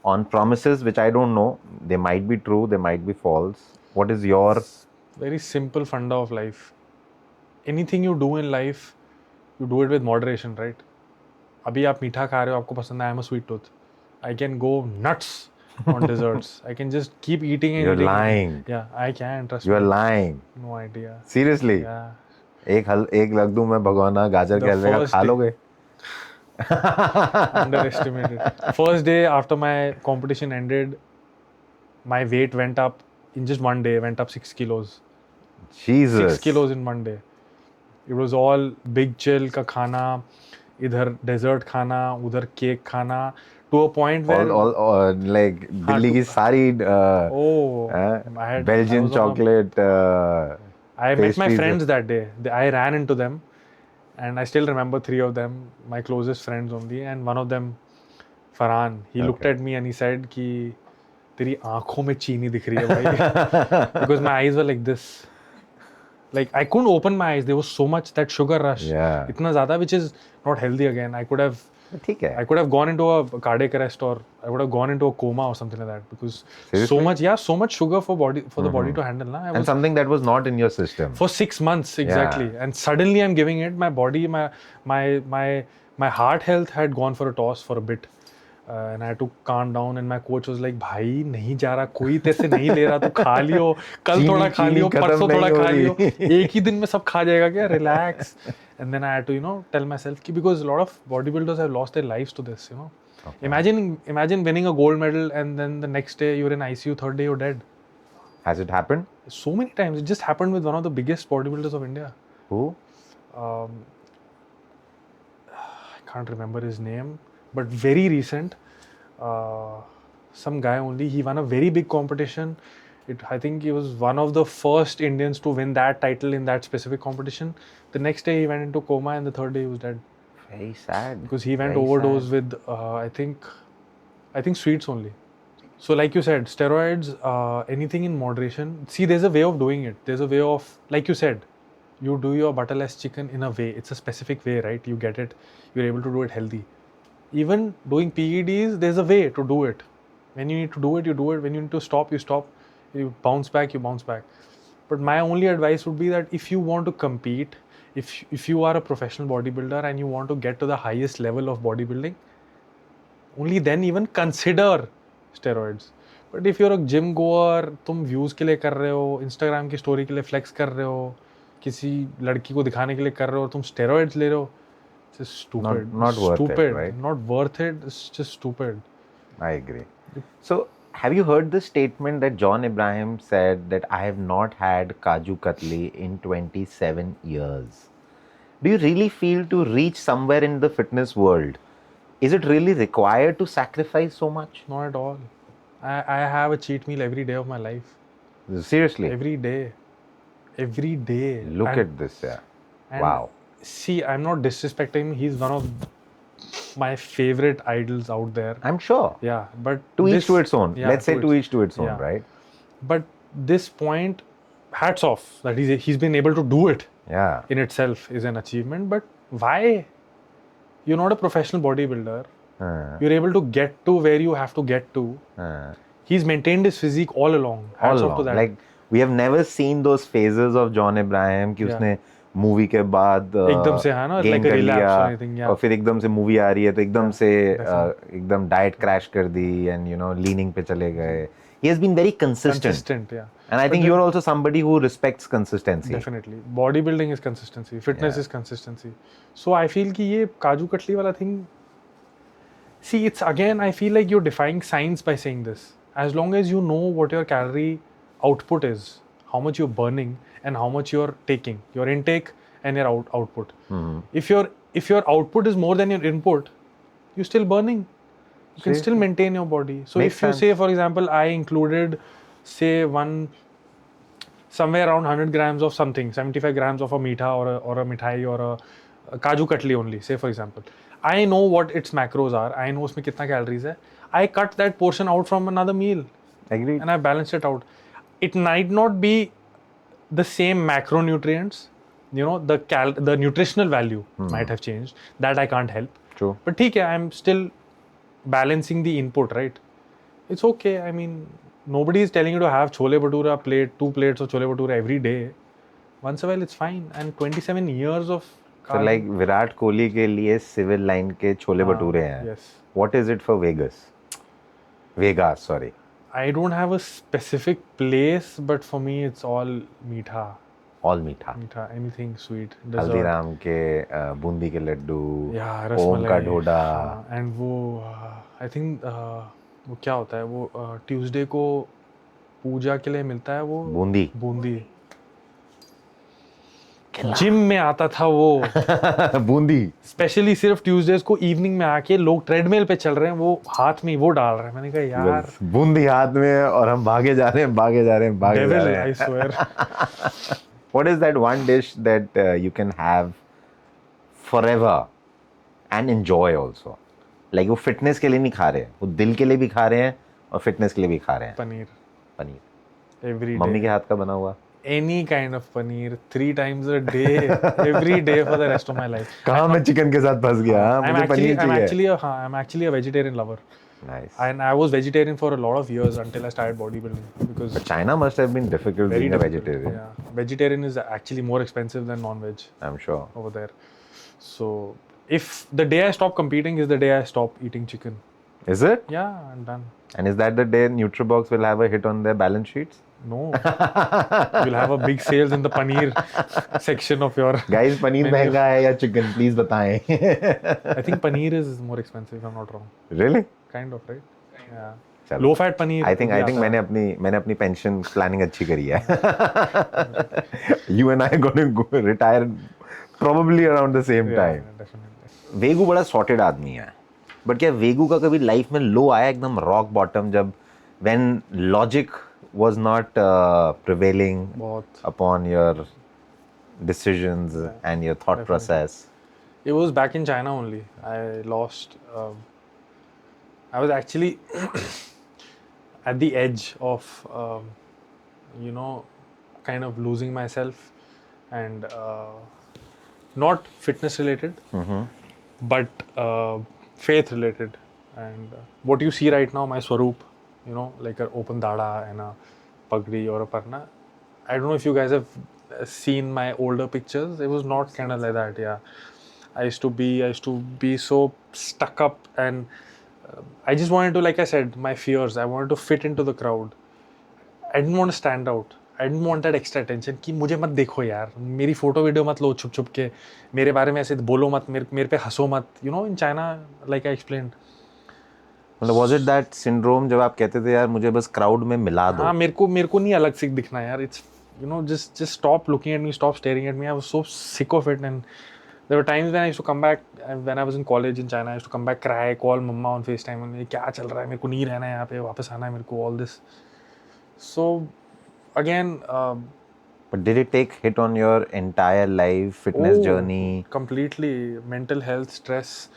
on promises which I don't know, they might be true, they might be false. What is your very simple funda of life? Anything you do in life, you do it with moderation, right? अभी आप मीठा खा रहे हो, आपको पसंद है, I am a sweet tooth. I can go nuts on desserts. I can just keep eating and You're eating. lying. Yeah, I can, trust You're me. lying. No idea. Seriously? Yeah. एक लग दूं मैं भगवाना गाजर के हलवे का खा लोगे? Underestimated. First day after my competition ended, my weight went up in just one day, went up 6 kilos. Jesus. 6 kilos in one day. It was all big chill का खाना, इधर dessert खाना, उधर cake खाना, to a point where all like Delhi की सारी Belgian chocolate I met my pastries. friends that day. I ran into them, and I still remember 3 of them, my closest friends only, and one of them, Farhan, he looked at me and he said कि तेरी आँखों में चीनी दिख रही है भाई. Because my eyes were like this. Like I couldn't open my eyes. There was so much that sugar rush. Yeah. इतना ज़्यादा, which is not healthy again. I could have gone into a cardiac arrest, or I would have gone into a coma or something like that, because Seriously? so much sugar for the body to handle. Na? And something that was not in your system. For 6 months, exactly. Yeah. And suddenly I'm giving it, my body, my heart health had gone for a toss for a bit. And I had to calm down, and my coach was like, भाई नहीं जा रहा, कोई तेरे नहीं ले रहा, तू खा लियो, कल थोड़ा खा लियो, परसों थोड़ा खा लियो, एक ही दिन में सब खा जाएगा क्या, relax. And then I had to, tell myself कि because a lot of bodybuilders have lost their lives to this, Okay. Imagine winning a gold medal and then the next day you're in ICU, third day you're dead. Has it happened? So many times. It just happened with one of the biggest bodybuilders of India. Who? I can't remember his name, but very recent. Some guy only. He won a very big competition. I think he was one of the first Indians to win that title in that specific competition. The next day he went into coma, and the third day he was dead. Very sad. Because he went overdose with I think sweets only. So like you said, steroids, anything in moderation. See, there's a way of doing it. There's a way of, like you said, you do your butterless chicken in a way. It's a specific way, right? You get it. You're able to do it healthy. Even doing PEDs, there's a way to do it. When you need to do it, you do it. When you need to stop, you stop. You bounce back, you bounce back. But my only advice would be that if you want to compete, if you are a professional bodybuilder and you want to get to the highest level of bodybuilding, only then even consider steroids. But if you're a gym goer, तुम views के लिए कर रहे हो, Instagram की story के लिए flex कर रहे हो, किसी लड़की को दिखाने के लिए कर रहे हो, तुम steroids ले रहे हो, it's just stupid. Not worth stupid. it, right? Not worth it. It's just stupid. I agree. So, have you heard the statement that John Abraham said that I have not had Kaju Katli in 27 years? Do you really feel to reach somewhere in the fitness world, is it really required to sacrifice so much? Not at all. I have a cheat meal every day of my life. Seriously? Every day. Every day. Look at this, yeah. Wow. See, I'm not disrespecting him. He's one of my favorite idols out there. I'm sure. Yeah, but to each to its own. Yeah, Let's say to each to its own, yeah. right? But this point hats off that he's been able to do it Yeah. in itself is an achievement. But why? You're not a professional bodybuilder. You're able to get to where you have to get to. He's maintained his physique all along. All Hats off along. to that. Like we have never seen those phases of John Abraham कि Yeah. उसने movie के बाद एकदम से है ना, gain like a कर relapse लिया or anything, yeah. और फिर एकदम से मूवी आ रही है तो एकदम Yeah, से definitely. एकदम डाइट क्रैश कर दी and you know leaning पे चले गए. He has been very consistent. Yeah. And I But think then- you're also somebody who respects consistency. Definitely. Bodybuilding is consistency. Fitness Yeah. is consistency. So I feel कि ये काजू कतली वाला thing. See, it's again, I feel like you're defying science by saying this. As long as you know what your calorie output is, how much you're burning and how much you're taking, your intake and your output. Mhm. If your output is more than your input, you're still burning. You can See, still maintain your body. So makes if you sense. say, for example, I included, say, somewhere around 100 grams of something, 75 grams of a meetha or a mithai or a kaju katli only, say for example. I know what its macros are. I know उसमें कितना calories है. I cut that portion out from another meal Agreed. and I balanced it out. It might not be the same macronutrients. You know, the nutritional value might have changed. That I can't help. True. But ठीक है, I'm still balancing the input, right? It's okay. I mean, nobody is telling you to have chole bhatura plate, 2 plates of chole bhatura every day. Once a while, it's fine. And 27 years of So like Virat Kohli के लिए civil line के छोले भटूरे हैं. yes. What is it for Vegas? Vegas, sorry. I don't have a specific place, but for me, it's all meetha. All मीठा. Meetha, anything sweet. Dessert. Haldiram के बूंदी के Laddu. Yeah, ओम रसमलाई. का Dhoda. And वो I think वो क्या होता है वो Tuesday को पूजा के लिए मिलता है वो बूंदी. बूंदी. जिम में आता था वो बूंदी. स्पेशली सिर्फ ट्यूसडेज को इवनिंग में आके लोग ट्रेडमिल पे चल रहे हैं वो हाथ में वो डाल रहे हैं. मैंने कहा यार बूंदी हाथ में है और हम भागे जा रहे हैं भागे जा रहे हैं भागे जा devil, रहे I हैं. swear. What is that one dish that you can have forever and enjoy also? Like वो फिटनेस के लिए नहीं खा रहे हैं, वो दिल के लिए भी खा रहे हैं और फिटनेस के लिए भी खा रहे हैं. Paneer paneer. every mummy day. के हाथ का बना हुआ. Any kind of paneer 3 times a day, every day for the rest of my life. कहाँ मैं चिकन के साथ फंस गया. हाँ, मुझे पनीर चाहिए. I'm actually a vegetarian lover. Nice. And I was vegetarian for a lot of years until I started bodybuilding because But China must have been difficult very being a difficult. vegetarian. Yeah, vegetarian is actually more expensive than non-veg I'm sure. over there. So if the day I stop competing is the day I stop eating chicken. Is it? Yeah, I'm done. And is that the day Nutribox will have a hit on their balance sheets? No, you'll have a big sales in the paneer section of your. Guys, paneer महंगा है या chicken? Please बताएं. I think paneer is more expensive. If I'm not wrong. Really? Kind of, right? Yeah. चलो. Low fat paneer. I think मैंने अपनी pension planning अच्छी करी है. You and I are going to go retire probably around the same Yeah, time. definitely. वेगू बड़ा sorted आदमी है. But क्या वेगू का कभी लाइफ में लो आया एकदम रॉक बॉटम जब when logic was not prevailing बहुत. upon your decisions and your thought Definitely. process? It was back in China only. I lost. I was actually at the edge of, kind of losing myself, and not fitness related, but faith related. And what you see right now, my swaroop, like an open dada and a pagdi or a parna. I don't know if you guys have seen my older pictures. It was not kind of like that. Yeah, I used to be so stuck up, and I just wanted to, like I said, my fears. I wanted to fit into the crowd. I didn't want to stand out. I didn't want that extra attention कि मुझे मत देखो यार, मेरी photo video मत लो छुप छुप के, मेरे बारे में ऐसे बोलो मत, मेरे पे हंसो मत. In China, like I explained. मतलब was it that syndrome जब आप कहते थे यार मुझे बस क्राउड में मिला दो? हाँ, मेरे को नहीं अलग से दिखना यार. It's just stop looking at me, stop staring at me. I was so sick of it, and there were times when I used to come back when I was in college in China. I used to come back, cry, call mama on FaceTime, and क्या चल रहा है, मेरे को नहीं रहना है यहाँ पे, वापस आना है मेरे को, all this. So again, But did it take hit on your entire life, fitness journey? completely. Mental health, stress.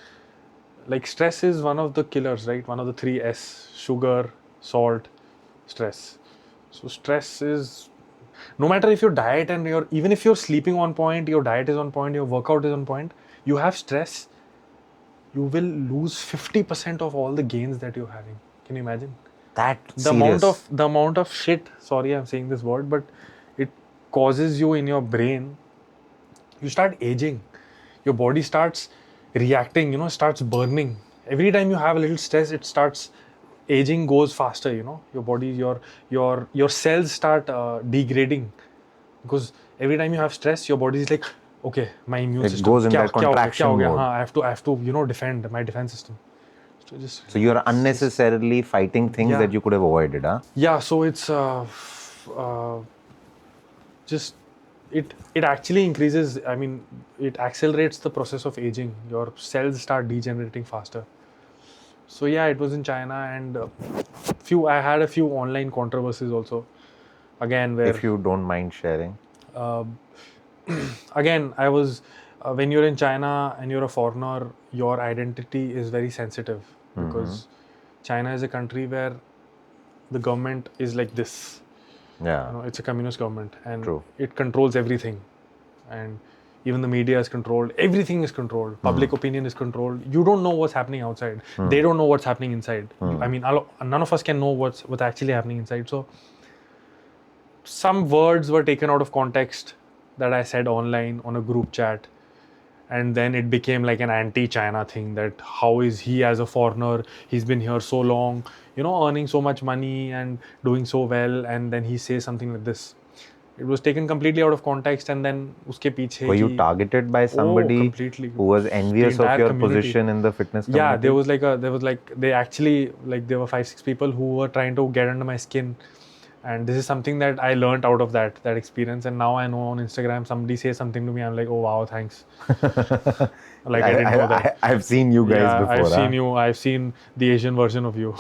Like stress is one of the killers, right? One of the 3 S: sugar, salt, stress. So stress is, No matter if your diet and your, even if you're sleeping on point, your diet is on point, your workout is on point, you have stress, you will lose 50% of all the gains that you're having. Can you imagine? That The serious. amount of shit, sorry I'm saying this word, but it causes you in your brain, you start aging, your body starts reacting, you know, starts burning. Every time you have a little stress, it starts, aging goes faster, you know, your body, your cells start degrading, because every time you have stress, your body is like, okay, my immune It system goes in that क्या contraction हो गया, mode. हाँ, I have to, you know, defend my defense system. So just So you're relax, unnecessarily fighting things Yeah. that you could have avoided, huh? yeah, so it's uh, just it actually increases, I mean, it accelerates the process of aging. Your cells start degenerating faster. So yeah, it was in China, and I had a few online controversies also, again, where If you don't mind sharing. uh, again, I was when you're in China and you're a foreigner, your identity is very sensitive, because China is a country where the government is like this. Yeah. You know, it's a communist government, and True. it controls everything, and even the media is controlled, everything is controlled, public opinion is controlled. You don't know what's happening outside, they don't know what's happening inside. I mean, none of us can know what's actually happening inside. So some words were taken out of context that I said online on a group chat, and then it became like an anti-China thing, that how is he, as a foreigner, he's been here so long, you know, earning so much money and doing so well, and then he says something like this. It was taken completely out of context, and then uske piche Were you ki, targeted by somebody completely, who was the envious of entire your community. position in the fitness Yeah, community? there was like they actually, like, there were 5-6 people who were trying to get under my skin, and this is something that I learned out of that experience. And now I know on Instagram, somebody says something to me, I'm like, oh wow, thanks. Like, I didn't know that. I've seen you guys Yeah, before. I've seen the Asian version of you.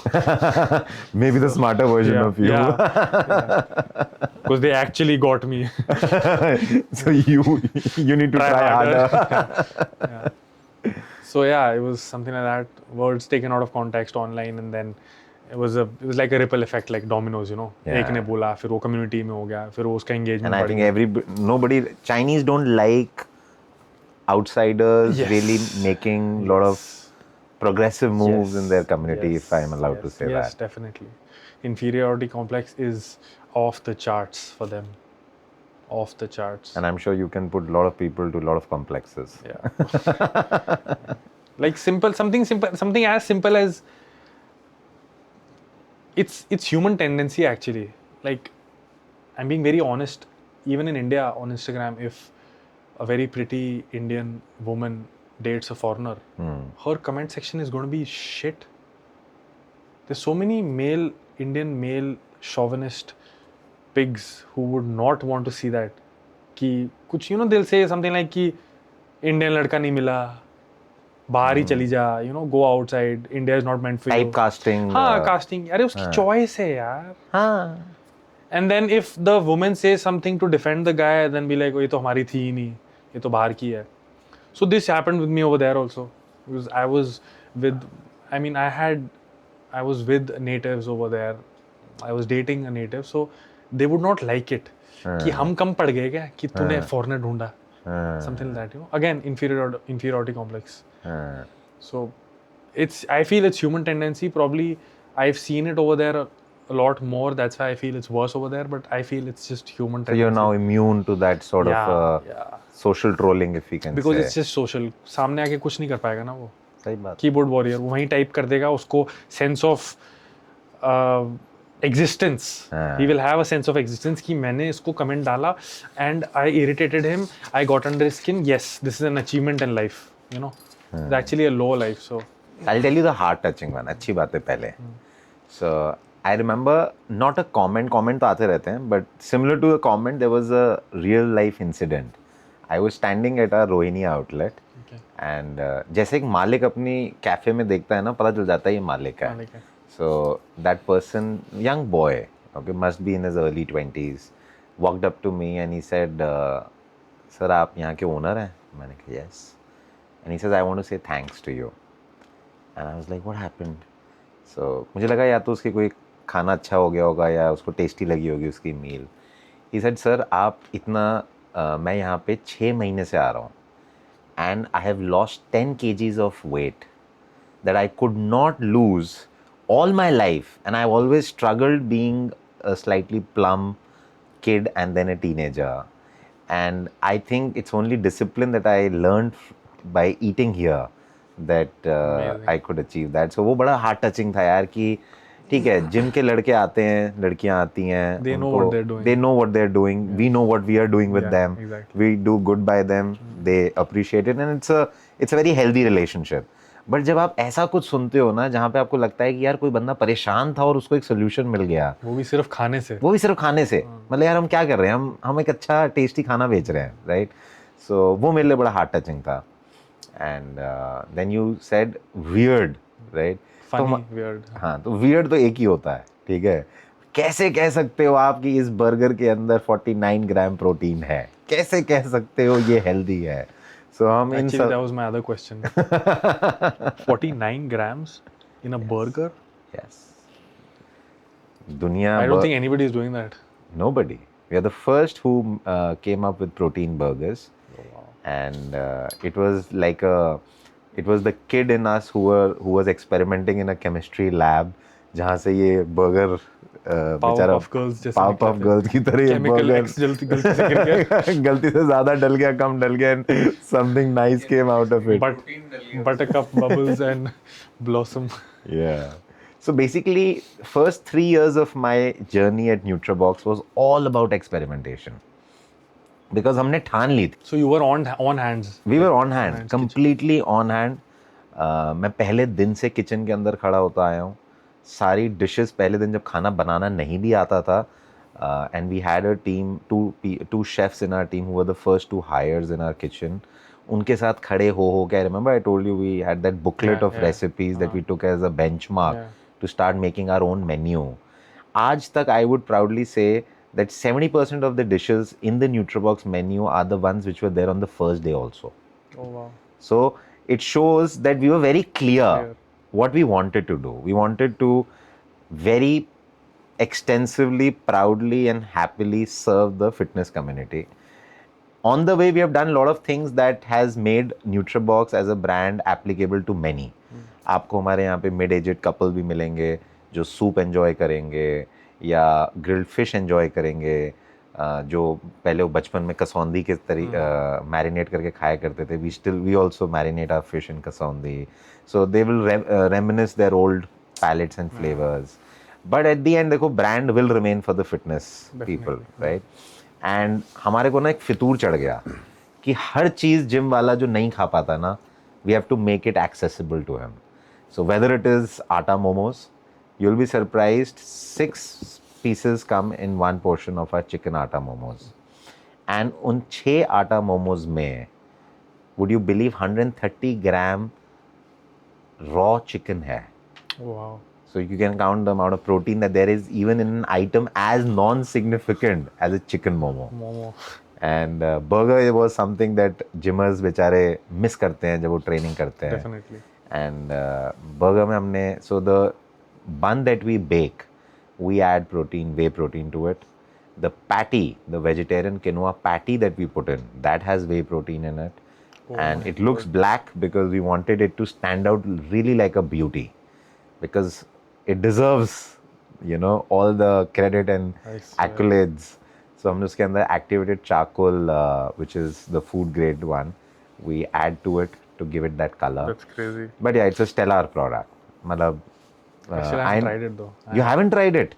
Maybe the smarter version Yeah, of you. yeah, because they actually got me. So you need to try harder. Yeah. So yeah, it was something like that. Words taken out of context online, and then it was like a ripple effect, like dominoes, you know. Yeah. एक ने बोला, फिर वो community में हो गया, फिर वो उसका engagement And I बढ़ think गया. nobody, Chinese don't like outsiders Yes. really making a lot of progressive moves in their community, if I'm allowed to say that. Yes, definitely. Inferiority complex is off the charts for them. Off the charts. And I'm sure you can put a lot of people to a lot of complexes. Yeah. Like something as simple as, it's human tendency actually. Like, I'm being very honest. Even in India, on Instagram, if a very pretty Indian woman dates a foreigner, her comment section is going to be shit. There's so many Indian male chauvinist pigs who would not want to see that. कि कुछ, you know, they'll say something like कि Indian लड़का नहीं मिला, बाहर ही चली जा, you know, go outside, India is not meant for you. Typecasting. हाँ, casting. अरे उसकी choice है यार. हाँ. And then if the woman says something to defend the guy, then be like, oh, ये तो हमारी थी ही नहीं, ये तो बाहर की है. So this happened with me over there also, because I was with natives over there. I was dating a native, so they would not like it. कि हम कम पड़ गए क्या कि तूने foreigner ढूंढा. Something like that, you know. Again, inferiority complex. So I feel it's human tendency. Probably I've seen it over there a lot more. That's why I feel it's worse over there. But I feel it's just human tendency. So you're now immune to that sort of social trolling, if we can because say. It's just social. सामने आके कुछ नहीं कर पाएगा ना वो. सही बात. Keyboard warrior वहीं टाइप कर देगा, उसको sense of existence. He will have a sense of existence कि मैंने इसको comment डाला and I irritated him. I got under his skin. Yes, this is an achievement in life. You know, it's actually a low life. So I'll tell you the heart-touching one. अच्छी बात है पहले. So I remember not a comment तो आते रहते हैं, but similar to a comment, there was a real life incident. I was standing at a Rohini outlet. And जैसे एक मालिक अपनी कैफे में देखता है ना, पता चल जाता है ये मालिक है. So that person, young boy, okay, must be in his early 20s, walked up to me and he said, "Sir, आप यहाँ के owner हैं?" मैंने कहा, "Yes." And he says, "I want to say thanks to you." And I was like, "What happened?" So मुझे लगा या तो उसकी कोई खाना अच्छा हो गया होगा या उसको टेस्टी लगी होगी उसकी मील. He said, sir, आप इतना मैं यहाँ पे 6 महीने से आ रहा हूँ and I have lost 10 kgs of weight that I could not lose all my life, and I've always struggled being a slightly plump kid and then a teenager. And I think it's only discipline that I learned by eating here that Amazing. I could achieve that. So वो बड़ा heart touching था यार कि ठीक है, gym के लड़के आते हैं, लड़कियां आती हैं, They know what they're doing. they know what they're doing, we know what we are doing with Yeah, them, exactly. we do good by them, they appreciate it, and it's a very healthy relationship. But जब आप ऐसा कुछ सुनते हो ना जहाँ पे आपको लगता है कि यार कोई बंदा परेशान था और उसको एक सोल्यूशन मिल गया, वो भी सिर्फ खाने से, मतलब यार हम क्या कर रहे हैं, हम एक अच्छा टेस्टी खाना बेच रहे हैं, राइट? सो वो मेरे लिए बड़ा हार्ट टचिंग था. And then you said weird, right? Funny weird. हाँ, तो वियर्ड तो एक ही होता है, ठीक है? कैसे कह सकते हो आप कि इस बर्गर के अंदर 49 ग्राम प्रोटीन है? कैसे कह सकते हो ये हेल्दी है? सो हम इन Actually, that was my other question. 49 grams in a burger? Yes. दुनिया I don't think anybody is doing that. Nobody. We are the first who came up with protein burgers. Oh, wow. And it was the kid in us who was experimenting in a chemistry lab जहाँ से ये burger Powerpuff Girls जैसे Powerpuff निकला फिर. Girls की तरह ये Chemical burger X गलती से गिर गया. गलती से ज़्यादा डल गया, कम डल गया, and something nice came out of it. Buttercup bubbles and blossom. Yeah. So basically, first 3 years of my journey at NutraBox was all about experimentation. Because हमने ठान ली थी. So you were on hands. We were on hand, hands, completely on hand. मैं पहले दिन से kitchen के अंदर खड़ा होता आया हूँ. सारी डिशेस पहले दिन जब खाना बनाना नहीं भी आता था, and we had a team, two chefs in our team who were the first 2 hires in our kitchen. उनके साथ खड़े हो के, I remember I told you we had that booklet of recipes that we took as a benchmark to start making our own menu. आज तक I would proudly say that 70% of the dishes in the NutraBox menu are the ones which were there on the first day also. Oh wow. So it shows that we were very clear what we wanted to do. We wanted to very extensively, proudly and happily serve the fitness community. On the way, we have done a lot of things that has made NutraBox as a brand applicable to many. आपको हमारे यहाँ पे mid-aged couple भी मिलेंगे जो soup enjoy करेंगे या grilled fish enjoy करेंगे, जो पहले वो बचपन में कसौंदी के मैरिनेट करके खाया करते थे. We also marinate our fish in kasundi, so they will reminisce their old palates and flavours. But at the end देखो, brand will remain for the fitness people, right? And हमारे को ना एक फितूर चढ़ गया कि हर चीज़ जिम वाला जो नहीं खा पाता ना, we have to make it accessible to him. So whether it is atta momos, you'll be surprised, 6 pieces come in one portion of our chicken atta momos. And उन 6 atta momos में, would you believe 130 gram raw chicken है? Wow. So you can count the amount of protein that there is even in an item as non-significant as a chicken momo. And burger was something that gymmers बेचारे miss करते हैं जब वो training करते हैं. Definitely. And burger में हमने, so the bun that we bake, we add protein, whey protein to it. The patty, the vegetarian quinoa patty that we put in, that has whey protein in it. And it looks black because we wanted it to stand out really like a beauty, because it deserves, you know, all the credit and accolades. So हमने उसके अंदर activated charcoal, which is the food grade one, we add to it to give it that color. That's crazy. But yeah, it's a stellar product. मतलब Actually, I haven't tried it though. You haven't tried it?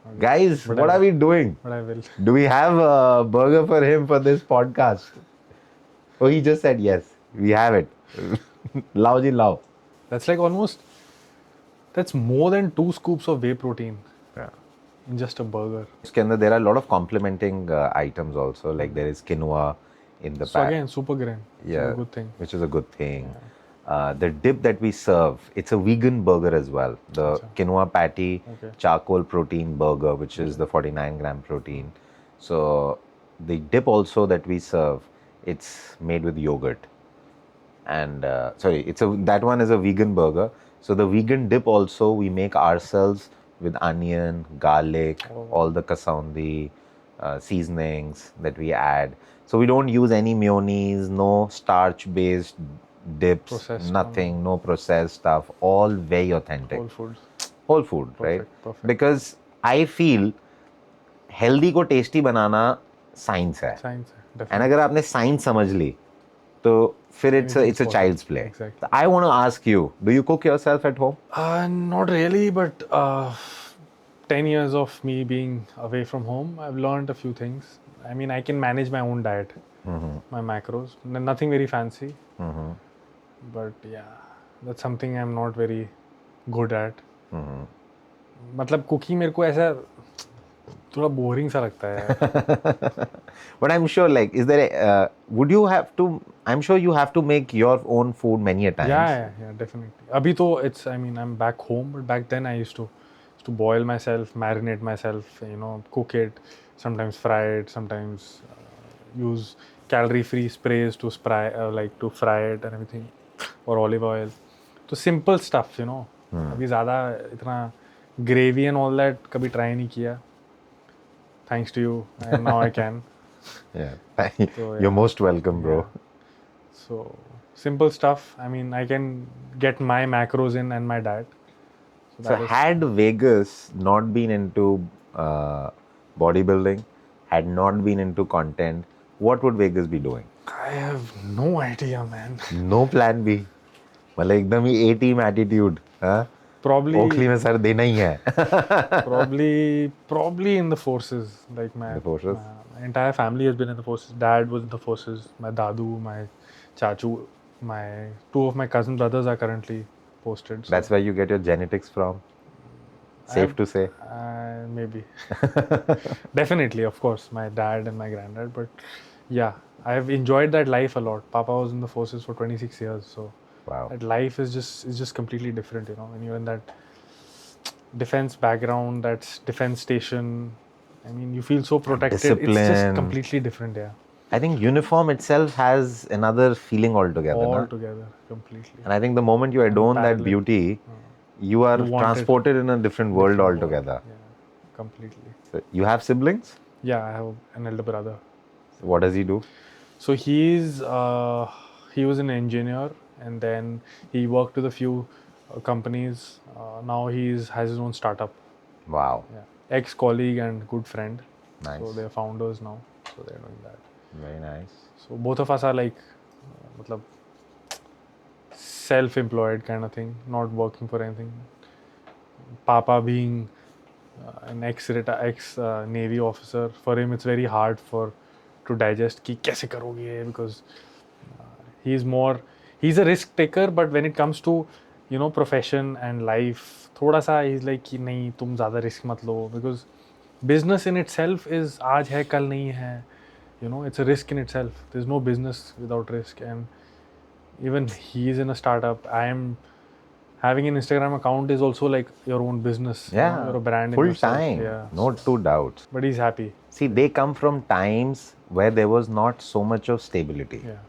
Okay. Guys, but what are we doing? But I will. Do we have a burger for him for this podcast? Oh, he just said yes. We have it. Lao ji lao. That's like almost, that's more than 2 scoops of whey protein. Yeah. In just a burger. There are a lot of complementing items also. Like there is quinoa in the So pack. again, super grain. Yeah. So a good thing. Which is a good thing. Yeah. The dip that we serve, it's a vegan burger as well. The quinoa patty, charcoal protein burger, which is the 49 gram protein. So the dip also that we serve, it's made with yogurt. And that one is a vegan burger. So the vegan dip also we make ourselves with onion, garlic, all the kasaundi, seasonings that we add. So we don't use any mayonnaise, no starch-based dips, Processed, nothing, no processed stuff. All very authentic. whole foods. Whole food, right? Perfect. Because I feel healthy को tasty बनाना science है. Science, And definitely. अगर आपने science समझ ली, तो फिर it's Anything's a possible. child's play. Exactly. So I want to ask you, do you cook yourself at home? Not really, but 10 years of me being away from home, I've learned a few things. I mean, I can manage my own diet, my macros. Nothing very fancy. But yeah, that's something I'm not very good at. मतलब cooking मेरे को ऐसा थोड़ा boring सा लगता है यार. But I'm sure, like, is there would you have to, I'm sure you have to make your own food many a times. Yeah, definitely. अभी तो it's, I mean, I'm back home, but back then I used to boil myself, marinate myself, cook it, sometimes fry it, sometimes use calorie-free sprays to to fry it and everything, or olive oil. तो simple stuff, अभी ज़्यादा इतना gravy and all that कभी try नहीं किया. Thanks to you, and now I can. Yeah. So, You're most welcome, bro. Yeah. So simple stuff. I mean, I can get my macros in and my diet. So had Vegas not been into bodybuilding, had not been into content, what would Vegas be doing? I have no idea, man. No plan B. मतलब एकदम ही A team attitude, हाँ? Probably. ओखली में sir देना ही है. Probably in the forces. Like The forces? my entire family has been in the forces. Dad was in the forces. My dadu, my chachu, two of my cousin brothers are currently posted. So That's where you get your genetics from. Safe to say. Maybe. Definitely, of course, my dad and my granddad. But yeah, I've enjoyed that life a lot. Papa was in the forces for 26 years, so Wow. that life is just completely different. When you're in that defense background, that defense station, I mean, you feel so protected. It's Discipline. just completely different. Yeah, I think uniform itself has another feeling altogether. all na? together, completely. And I think the moment you adorn that parallel. beauty, you are You want it. transported in a different world Different altogether. world. Yeah, completely. So you have siblings? Yeah, I have an elder brother. So what does he do? So he was an engineer, and then he worked with a few companies. Now has his own startup. Wow. Yeah, ex-colleague and good friend. Nice. So they're founders now. So they're doing that. Very nice. So both of us are like, matlab, self-employed kind of thing, not working for anything. Papa being an ex-Navy officer, for him it's very hard to digest कि कैसे करोगे ये, because he's a risk taker, but when it comes to profession and life, थोड़ा सा he's like कि नहीं तुम ज़्यादा risk मत लो, because business in itself is आज है कल नहीं है, it's a risk in itself. There's no business without risk, and even he's in a startup. I am having an Instagram account is also like your own business. Yeah. You're a brand in Full yourself. time. Yeah. No two doubts. But he's happy. See, they come from times where there was not so much of stability. Yeah.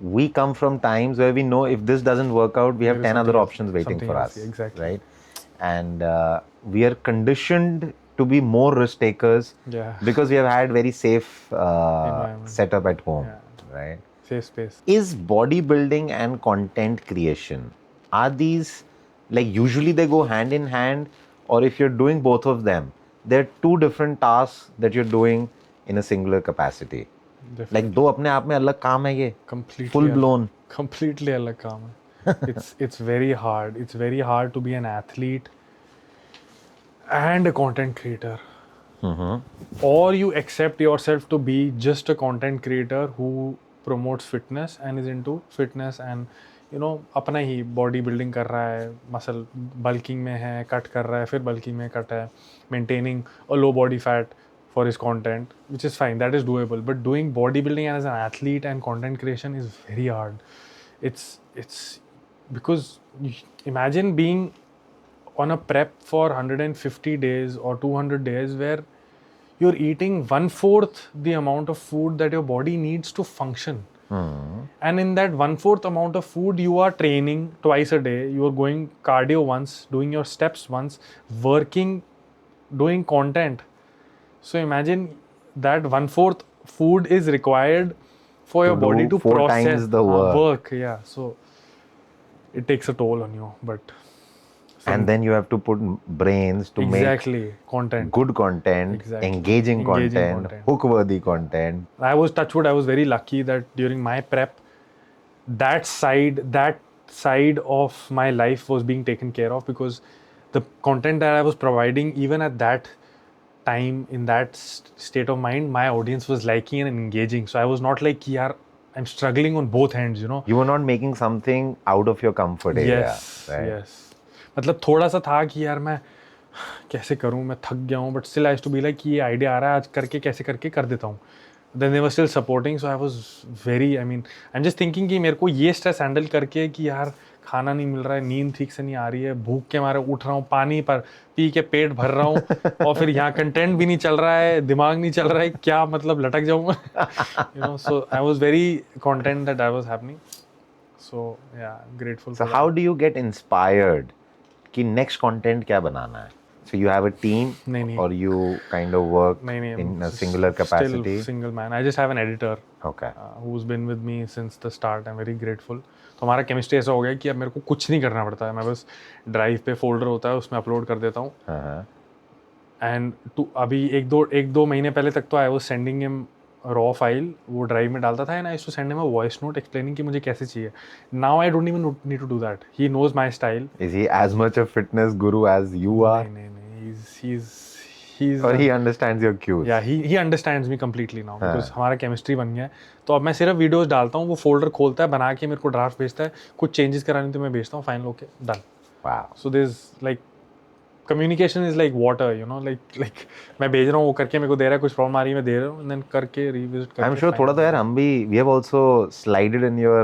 We come from times where we know if this doesn't work out, we have There is 10 other something else, options waiting something for else, us. exactly. Right? And we are conditioned to be more risk takers Yeah. because we have had very safe Environment. setup at home. Yeah. Right? Safe space. Is bodybuilding and content creation, are these like usually they go hand in hand, or if you're doing both of them, they're two different tasks that you're doing in a singular capacity? Definitely. Like दो अपने आप में अलग काम है ये, Completely. full blown. Completely अलग काम है. It's very hard. It's very hard to be an athlete and a content creator. Or you accept yourself to be just a content creator who promotes fitness and is into fitness and अपना ही body building कर रहा है, muscle bulking में है, cut कर रहा है, फिर बल्किंग में कट है, maintaining a low body fat for his content, which is fine, that is doable. But doing bodybuilding as an athlete and content creation is very hard. It's because imagine being on a prep for 150 days or 200 days where you're eating 1/4 the amount of food that your body needs to function. And in that 1/4 amount of food, you are training twice a day, you are going cardio once, doing your steps once, working, doing content. So imagine that 1/4 food is required for your To body do to 4 process times the work. Yeah, so it takes a toll on you, but And then you have to put brains to exactly make content. good content, Exactly. engaging content, content. hook-worthy content. I was touchwood. I was very lucky that during my prep, that side of my life was being taken care of, because the content that I was providing, even at that time, in that state of mind, my audience was liking and engaging. So I was not like, yaar, I'm struggling on both ends, you know. You were not making something out of your comfort area, Yes, right? yes. मतलब थोड़ा सा था कि यार मैं कैसे करूं, मैं थक गया हूं, but still I to be like ये आइडिया आ रहा है, आज करके कैसे करके कर देता हूं. Then they were still supporting, so I was very, I mean, I'm just thinking कि मेरे को ये स्ट्रेस हैंडल करके कि यार खाना नहीं मिल रहा है, नींद ठीक से नहीं आ रही है, भूख के मारे उठ रहा हूँ, पानी पर पी के पेट भर रहा हूँ, और फिर यहाँ कंटेंट भी नहीं चल रहा है, दिमाग नहीं चल रहा है, क्या मतलब लटक जाऊँगा, you know. So I was very content that that was happening. So yeah, grateful So for how that. do you get inspired कि next content क्या बनाना है? So you have a team, नहीं. or you kind of work नहीं, in a just singular capacity? Still single man. I just have an editor Okay. who's been with me since the start. I'm very grateful. तो हमारा chemistry ऐसा हो गया कि अब मेरे को कुछ नहीं करना पड़ता है, मैं बस ड्राइव पे फोल्डर होता है उसमें अपलोड कर देता हूँ. Uh-huh. एंड अभी एक दो महीने पहले तक तो I was sending him raw file, वो ड्राइव में डालता था, and I used to send him a voice note explaining कि मुझे कैसे चाहिए. Now I don't even need to do that. He knows my style. Is he as much a fitness guru as you are? नहीं, he's Or he understands your cues? या he understands me completely now, because हमारा chemistry बन गया है. तो अब मैं सिर्फ वीडियोस डालता हूँ, वो फोल्डर खोलता है, बना के मेरे को ड्राफ्ट भेजता है, कुछ चेंजेस करानी तो मैं भेजता हूँ, final okay done. Wow. So there is like communication is like water, you know, like मैं भेज रहा हूँ, वो करके मेरे को दे रहा है, कुछ प्रॉब्लम आ रही है, मैं दे रहा हूँ, एंड देन करके रिविजिट करके. I'm sure थोड़ा तो यार हम भी we have also slided in your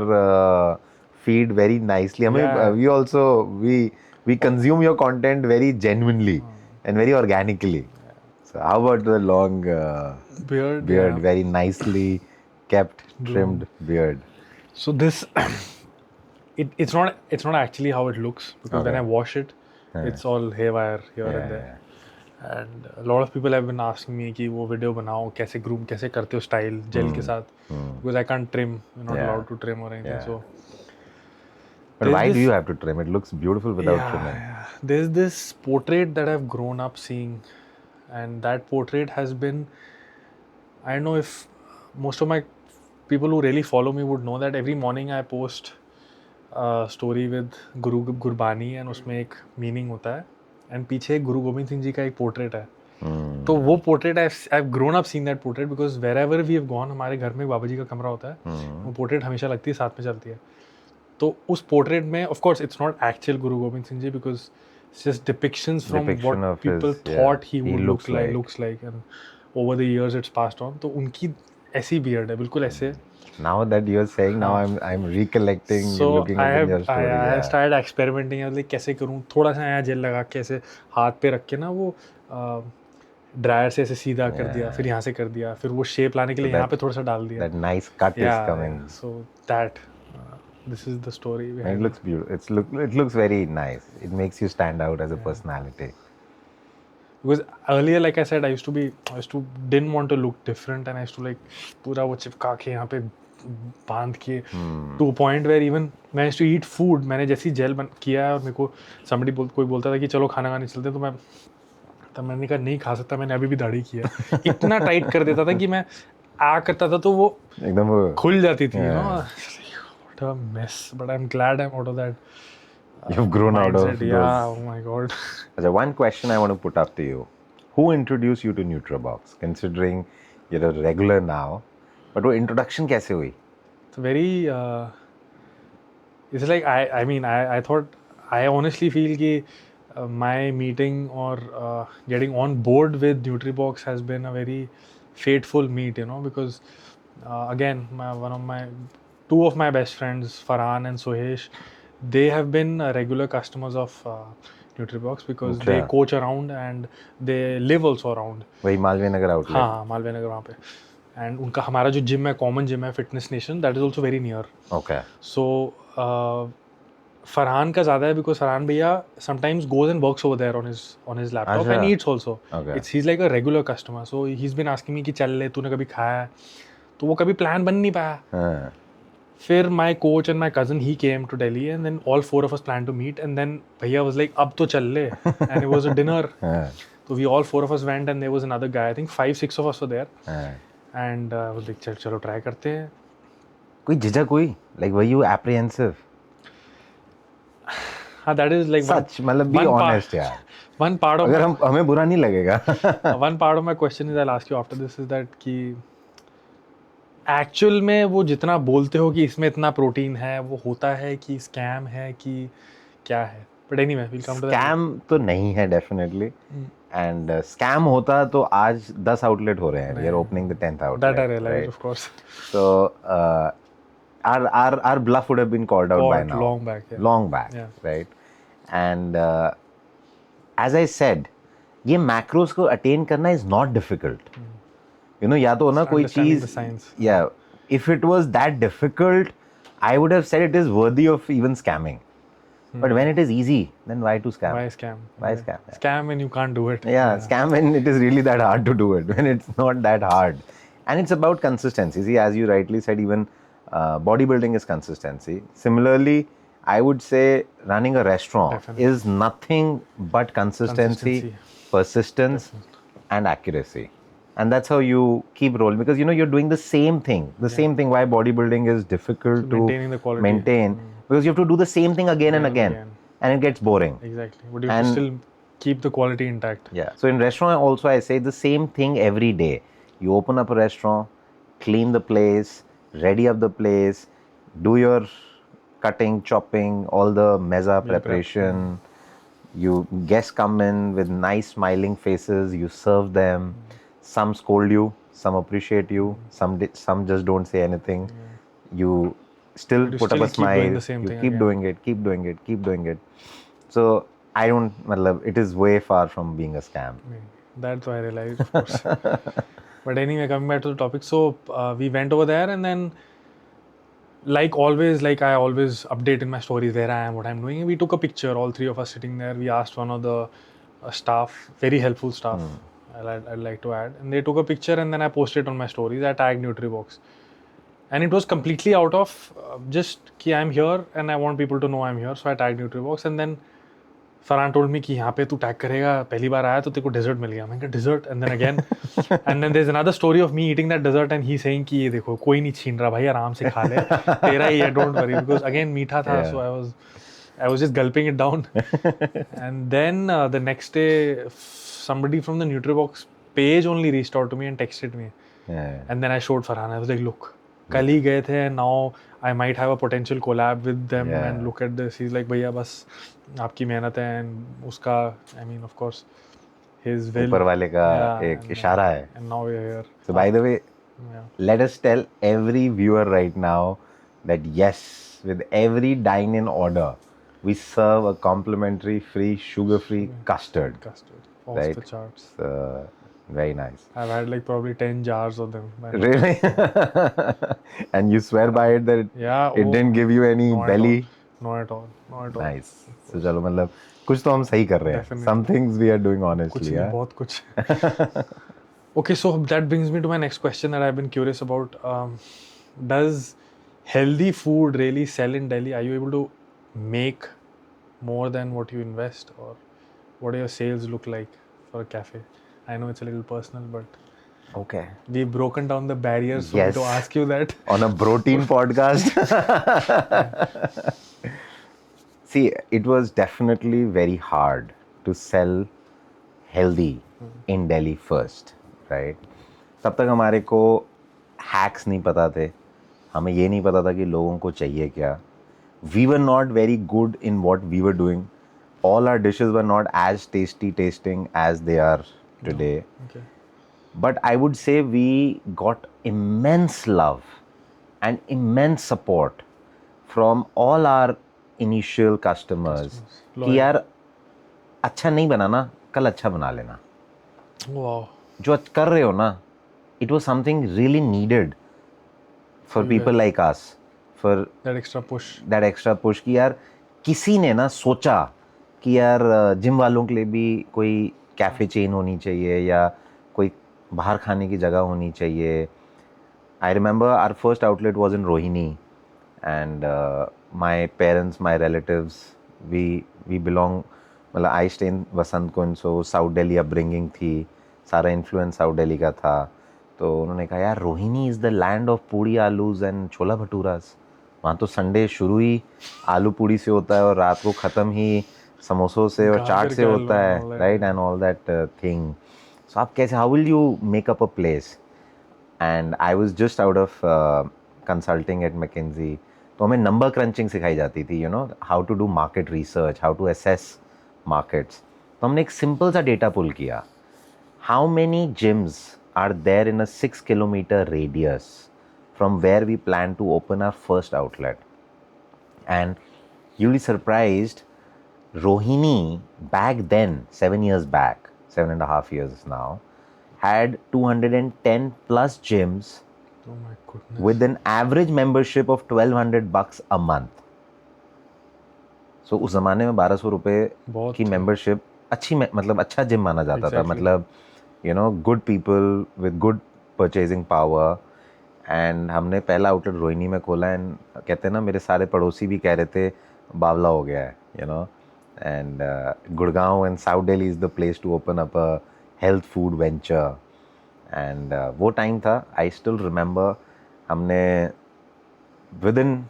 feed very nicely. I mean, Yeah. we consume your content very genuinely and very organically. So how about the long Beard, beard, yeah. very nicely kept, trimmed beard? So this it's not actually how it looks, because when Okay. I wash it, it's all haywire here and there. And a lot of people have been asking me कि वो video बनाओ, कैसे groom कैसे करते हो style jail के साथ, because I can't trim, you're not Yeah. allowed to trim or anything. Yeah. So But There's why do this- you have to trim? It looks beautiful without trimming. yeah. There's this portrait that I've grown up seeing, and that portrait has been, I don't know if most of my people who really follow me would know that every morning I post a story with Guru Gurbani, and उसमें एक meaning होता है, and पीछे गुरु गोविंद सिंह जी का एक portrait है. तो वो portrait I've grown up seeing that portrait, because wherever we have gone, हमारे घर में बाबा जी का कमरा होता है, वो पोर्ट्रेट हमेशा लगती है, साथ में चलती है. तो उस पोर्ट्रेट में of course it's not actual Guru Gobind Singh ji, because it's just depictions from Depiction what of people his- thought yeah, he he would looks like. Looks like, and over the years it's passed on. तो उनकी ऐसी beard है, बिल्कुल ऐसे. Now that you're saying, now I'm recollecting, So looking I at have your story. I yeah. started experimenting. I was like कैसे करूँ, थोड़ा सा यहाँ जेल लगा के ऐसे हाथ पे रख के ना, वो ड्रायर से ऐसे सीधा कर दिया, फिर यहाँ से कर दिया, फिर वो शेप लाने के लिए यहाँ पे थोड़ा सा डाल दिया. That nice cut is coming. So that this is the story It behind looks beautiful. It looks very nice. It makes you stand out as a personality. Because earlier, like I said, I used to didn't want to look different, and I used to like पूरा वो चिपका के यहाँ पे बांध के, to a point where even when I used to eat food, मैंने जैसी जेल बन किया और मेरे को कोई बोलता था कि चलो खाना खाने चलते, तो तब मैंने कहा नहीं खा सकता, मैंने अभी भी दाढ़ी किया. इतना टाइट कर देता था कि मैं करता था तो वो एकदम वो खुल जाती थी, you know. What a mess, but I'm glad I'm out of that. You've grown out of mindset. those. Yeah, oh my god. So one question I want to put up to you: who introduced you to NutriBox? Considering you're a regular now, but वो introduction कैसे हुई? It's very it's like I mean I thought, I honestly feel कि my meeting or getting on board with NutriBox has been a very fateful meet, you know, because again two of my best friends, Farhan and Sohesh, they have been regular customers of NutriBox, because they अच्छा. coach around and they live also around. वही Malviya Nagar outlet. हाँ, मालवीय नगर वहाँ पे. And उनका हमारा जो gym है, common gym है, fitness nation, that is also very near. Okay. So Farhan का ज़्यादा है because Farhan भैया sometimes goes and works over there on his laptop अच्छा. and eats also. Okay. He's like a regular customer, so he's been asking me कि चल ले तूने कभी खाया है, तो वो कभी प्लान बन नहीं पाया. हाँ. फिर my coach and my cousin he came to Delhi and then all four of us planned to meet and then भैया was like अब तो चल ले and it was a dinner. हाँ. So we all four of us went and there was another guy. I think 5-6 of us were there हाँ. and I was like चलो try करते हैं. कोई झिझक हुई? Like were you apprehensive? हाँ, that is like सच मतलब be one part- honest यार. one part of अगर हमें बुरा नहीं लगेगा. one part of my question is I'll ask you after this is that कि एक्चुअल में वो जितना बोलते हो कि इसमें इतना प्रोटीन है वो होता है कि स्कैम है कि क्या है. But anyway will come to that. Scam तो नहीं है डेफिनेटली. एंड स्कैम होता तो आज 10 आउटलेट हो रहे हैं. We are opening the 10th outlet. That I realize, of course. So our bluff would have been called out by Caught now. long back, yeah. Long back, Yeah. right? And as I said, ये macros को attain करना is not difficult. You know, या तो ना कोई Understanding the चीज. science. Yeah, if it was that difficult, I would have said it is worthy of even scamming. But when it is easy, then why to scam? Why scam? Why scam? Scam when you can't do it. Yeah, scam when it is really that hard to do it, when it's not that hard. And it's about consistency. See, as you rightly said, even bodybuilding is consistency. Similarly, I would say running a restaurant Definitely. is nothing but consistency, persistence, and accuracy. And that's how you keep rolling, because you know you're doing the same thing. The same thing why bodybuilding is difficult to Maintaining the quality. maintain, because you have to do the same thing again and again, and it gets boring. Exactly. But you have to still keep the quality intact. Yeah. So in restaurant also I say the same thing every day. You open up a restaurant, clean the place, ready up the place, do your cutting, chopping, all the meza preparation. You guests come in with nice smiling faces. You serve them. Some scold you, some appreciate you, some just don't say anything. You still But you put still up a keep doing smile. the same You thing keep again. doing it, keep doing it, keep doing it. So I don't, matlab, it is way far from being a scam. That's why I realized, of course. But anyway, coming back to the topic, so we went over there and then, like always, like I always update in my stories where I am, what I'm doing. And we took a picture, all three of us sitting there. We asked one of the staff, very helpful staff, I'd like to add. And they took a picture and then I posted it on my stories. I tagged NutriBox. And it was completely out of just कि I'm here and I want people to know I'm here. So I tagged NutriBox and then Farhan told me कि यहाँ पे तू tag करेगा, पहली बार आया तो तेरे को dessert मिल गया. मैंने कहा dessert and then again and then there's another story of me eating that dessert and he saying कि ये देखो कोई नहीं छीन रहा भाई, आराम से खा ले, तेरा ही है, don't worry, because again मीठा था. Yeah. So I was just gulping it down. And then the next day somebody from the NutriBox page only reached out to me and texted me. Yeah. And then I showed Farhan. I was like, look, कल ही गए थे, now I might have a potential collab with them. Yeah. And look at this. He's like, भैया बस आपकी मेहनत है and उसका, I mean, of course, his will. ऊपर वाले का Yeah, एक and, इशारा है. And now we're here. So by the way, Yeah. let us tell every viewer right now that yes, with every dine-in order, we serve a complimentary, free, sugar-free custard. Custard. Off Right. the charts. Very nice. I've had like probably 10 jars of them. Really? And you swear by it that Yeah. it didn't give you any not belly? At all. Not at all. Not at all. Nice. So चलो मतलब कुछ तो हम सही कर रहे हैं. Definitely. Some things we are doing कुछ honestly. नहीं, Yeah? बहुत कुछ. Okay, so that brings me to my next question that I've been curious about. Does healthy food really sell in Delhi? Are you able to make more than what you invest, or what do your sales look like for a cafe? I know it's a little personal, but Okay. we've broken down the barriers for me Yes. to ask you that. On a protein podcast. See, it was definitely very hard to sell healthy in Delhi first, right? तब तक हमारे को hacks नहीं पता थे, हमें ये नहीं पता था कि लोगों को चाहिए क्या. We were not very good in what we were doing. All our dishes were not as tasting as they are today. Okay. But I would say we got immense love and immense support from all our initial customers. कि यार अच्छा नहीं बनाना, कल अच्छा बना लेना. Wow. जो कर रहे हो ना, it was something really needed for people like us, for That extra push. that extra push कि यार किसी ने ना सोचा कि यार जिम वालों के लिए भी कोई कैफ़े चेन होनी चाहिए या कोई बाहर खाने की जगह होनी चाहिए. I remember our first outlet was in Rohini, and my parents, my relatives, we belong. मतलब I stay in Vasant Kunj, so South Delhi upbringing थी, सारा influence South Delhi का था. तो उन्होंने कहा यार Rohini is the land of puri aloos and chola bhaturas. वहाँ तो संडे शुरू ही आलू पूड़ी से होता है और रात को ख़त्म ही समोसों से और चाट से होता है, right, and all that thing. So आप कैसे, how will you make up a place? And I was just out of consulting at McKinsey. तो हमें नंबर क्रंचिंग सिखाई जाती थी, you know, how to do market research, how to assess markets. तो हमने एक सिंपल सा डेटा पुल किया. How many gyms are there in a 6 kilometer radius from where we plan to open our first outlet. And you will be surprised, Rohini back then, 7 years back, 7.5 years now, had 210 plus gyms Oh my goodness. with an average membership of $1,200 a month. So उस ज़माने में 1200 रुपये बहुत की थी. Membership अच्छी मतलब अच्छा जिम माना जाता था. Exactly. मतलब you know good people with good purchasing power. And हमने पहला आउटलेट रोहिणी में खोला. एंड कहते हैं ना, मेरे सारे पड़ोसी भी कह रहे थे बावला हो गया है, you know. And Gurgaon and south Delhi is the place to open up a health food venture. And वो टाइम था, आई स्टिल रिमेंबर, हमने within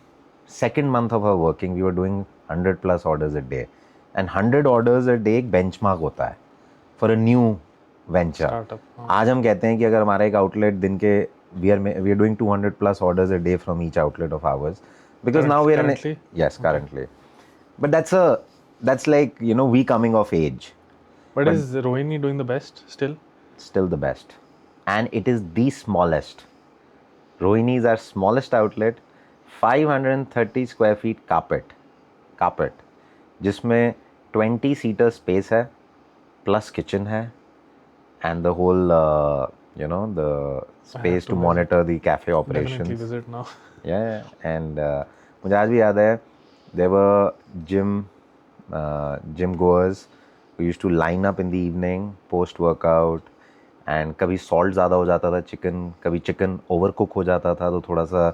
second month of our working we were doing 100 plus orders a day. And 100 orders a day एक benchmark होता है for a new venture. Startup, हाँ. आज हम कहते हैं कि अगर हमारा एक आउटलेट दिन के we are doing 200 plus orders a day from each outlet of ours, because now we are Currently? yes, currently. But that's like, you know, we coming of age. But is Rohini doing the best still? Still the best, and it is the smallest. Rohini is our smallest outlet. 530 square feet carpet, जिसमें 20 seater space है, plus kitchen है, and the whole you know, the space to monitor the cafe operations. Definitely visit now. Yeah, and मुझे आज भी याद है, there were gym goers who used to line up in the evening post workout, and कभी salt ज़्यादा हो जाता था चिकन, कभी चिकन ओवरकुक हो जाता था, तो थोड़ा सा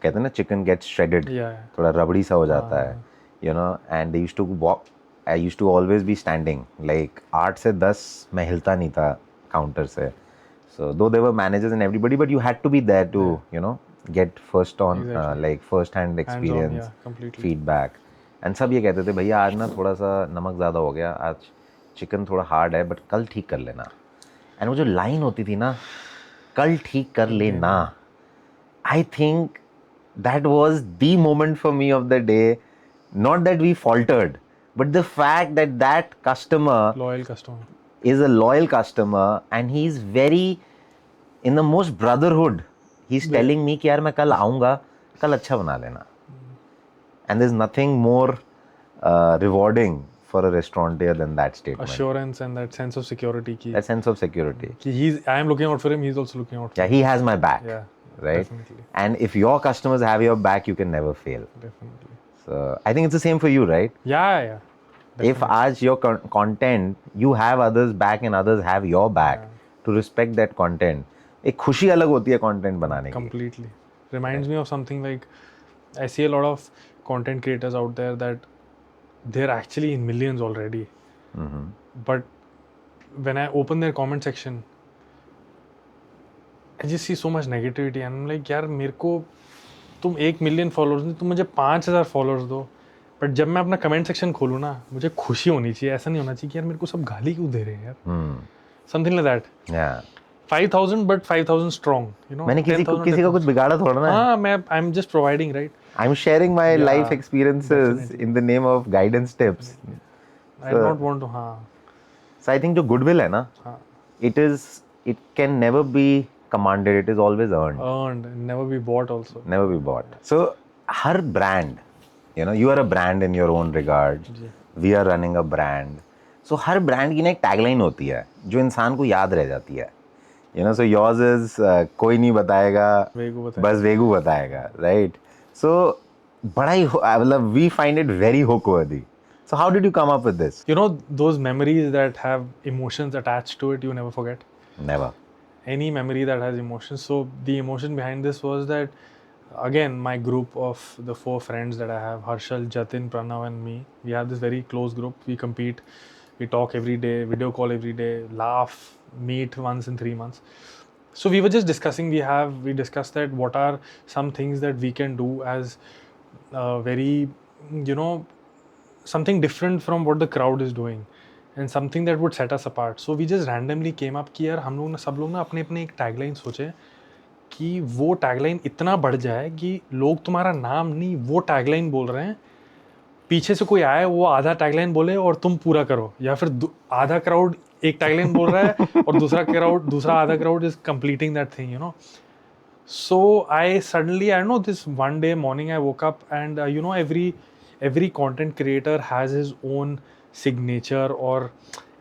कहते हैं ना चिकन गेट्स श्रेडेड, थोड़ा रबड़ी सा हो जाता है, you know. And they used to walk, I used to always be standing, like 8 से 10 मैं हिलता नहीं था काउंटर से. So though there were managers and everybody, but you had to be there too, you know, get first on, like first hand experience, feedback. And सब ये कहते थे, भैया आज ना थोड़ा सा नमक ज़्यादा हो गया, आज चिकन थोड़ा हार्ड है, बट कल ठीक कर लेना. एंड वो जो लाइन होती थी ना, कल ठीक कर लेना, I think that was the moment for me of the day. Not that we faltered, but the fact that that customer, loyal customer, is a loyal customer, and he's very in the most brotherhood. He's telling me कि यार मैं कल आऊँगा, कल अच्छा बना लेना. And there's nothing more rewarding for a restaurateur than that statement. Assurance and that sense of security. That sense of security. I am looking out for him, he's also looking out for me. Yeah, he has my back. Yeah. Right? Definitely. And if your customers have your back, you can never fail. Definitely. So I think it's the same for you, right? Yeah. Definitely. If as your content, you have others back and others have your back, to respect that content. एक खुशी अलग होती है content बनाने की. Completely. Reminds me of something like, I see a lot of content creators out there that they're actually in millions already. Mm-hmm. But when I open their comment section, I just see so much negativity and I'm like, यार मेरे को तुम 1 million followers नहीं, तुम मुझे 5,000 followers दो, but जब मैं अपना कमेंट सेक्शन खोलूँ ना, मुझे खुशी होनी चाहिए. ऐसा नहीं होना चाहिए कि यार मेरे को सब गाली क्यों दे रहे हैं यार. Something like that. Yeah. 5,000 but 5,000 strong. You know. मैंने किसी का कुछ बिगाड़ा थोड़ा ना. हाँ, I'm just providing, right? I'm sharing my life experiences definitely. In the name of guidance tips. I do not want to. हाँ. So I think जो goodwill है ना, it can never be commanded, it is always earned, never be bought also. Never be bought. So her brand, you know, you are a brand in your own regard. We are running a brand. So her brand की ना एक tagline होती है जो इंसान को याद रह जाती है. You know, so yours is कोई नहीं बताएगा, बस वेगू बताएगा, right? So बड़ा ही मतलब we find it very hook worthy. So how did you come up with this? You know, those memories that have emotions attached to it, you never forget. Never. Any memory that has emotions. So the emotion behind this was that, again, my group of the 4 friends that I have, Harshal, Jatin, Pranav and me, we have this very close group. We compete, we talk every day, video call every day, laugh, meet once in 3 months. So we were just discussing, we discussed that what are some things that we can do as very, you know, something different from what the crowd is doing and something that would set us apart. So we just randomly came up कि यार हम लोग ना सब लोग ना अपने अपने एक टैगलाइन सोचे कि वो टैगलाइन इतना बढ़ जाए कि लोग तुम्हारा नाम नहीं वो टैगलाइन बोल रहे हैं, पीछे से कोई आए वो आधा टैगलाइन बोले और तुम पूरा करो, या फिर आधा क्राउड एक टैगलाइन बोल रहा है और दूसरा आधा crowd is completing that thing, you know. So I suddenly, I don't know, this one day morning I woke up and you know, every content creator has his own signature, or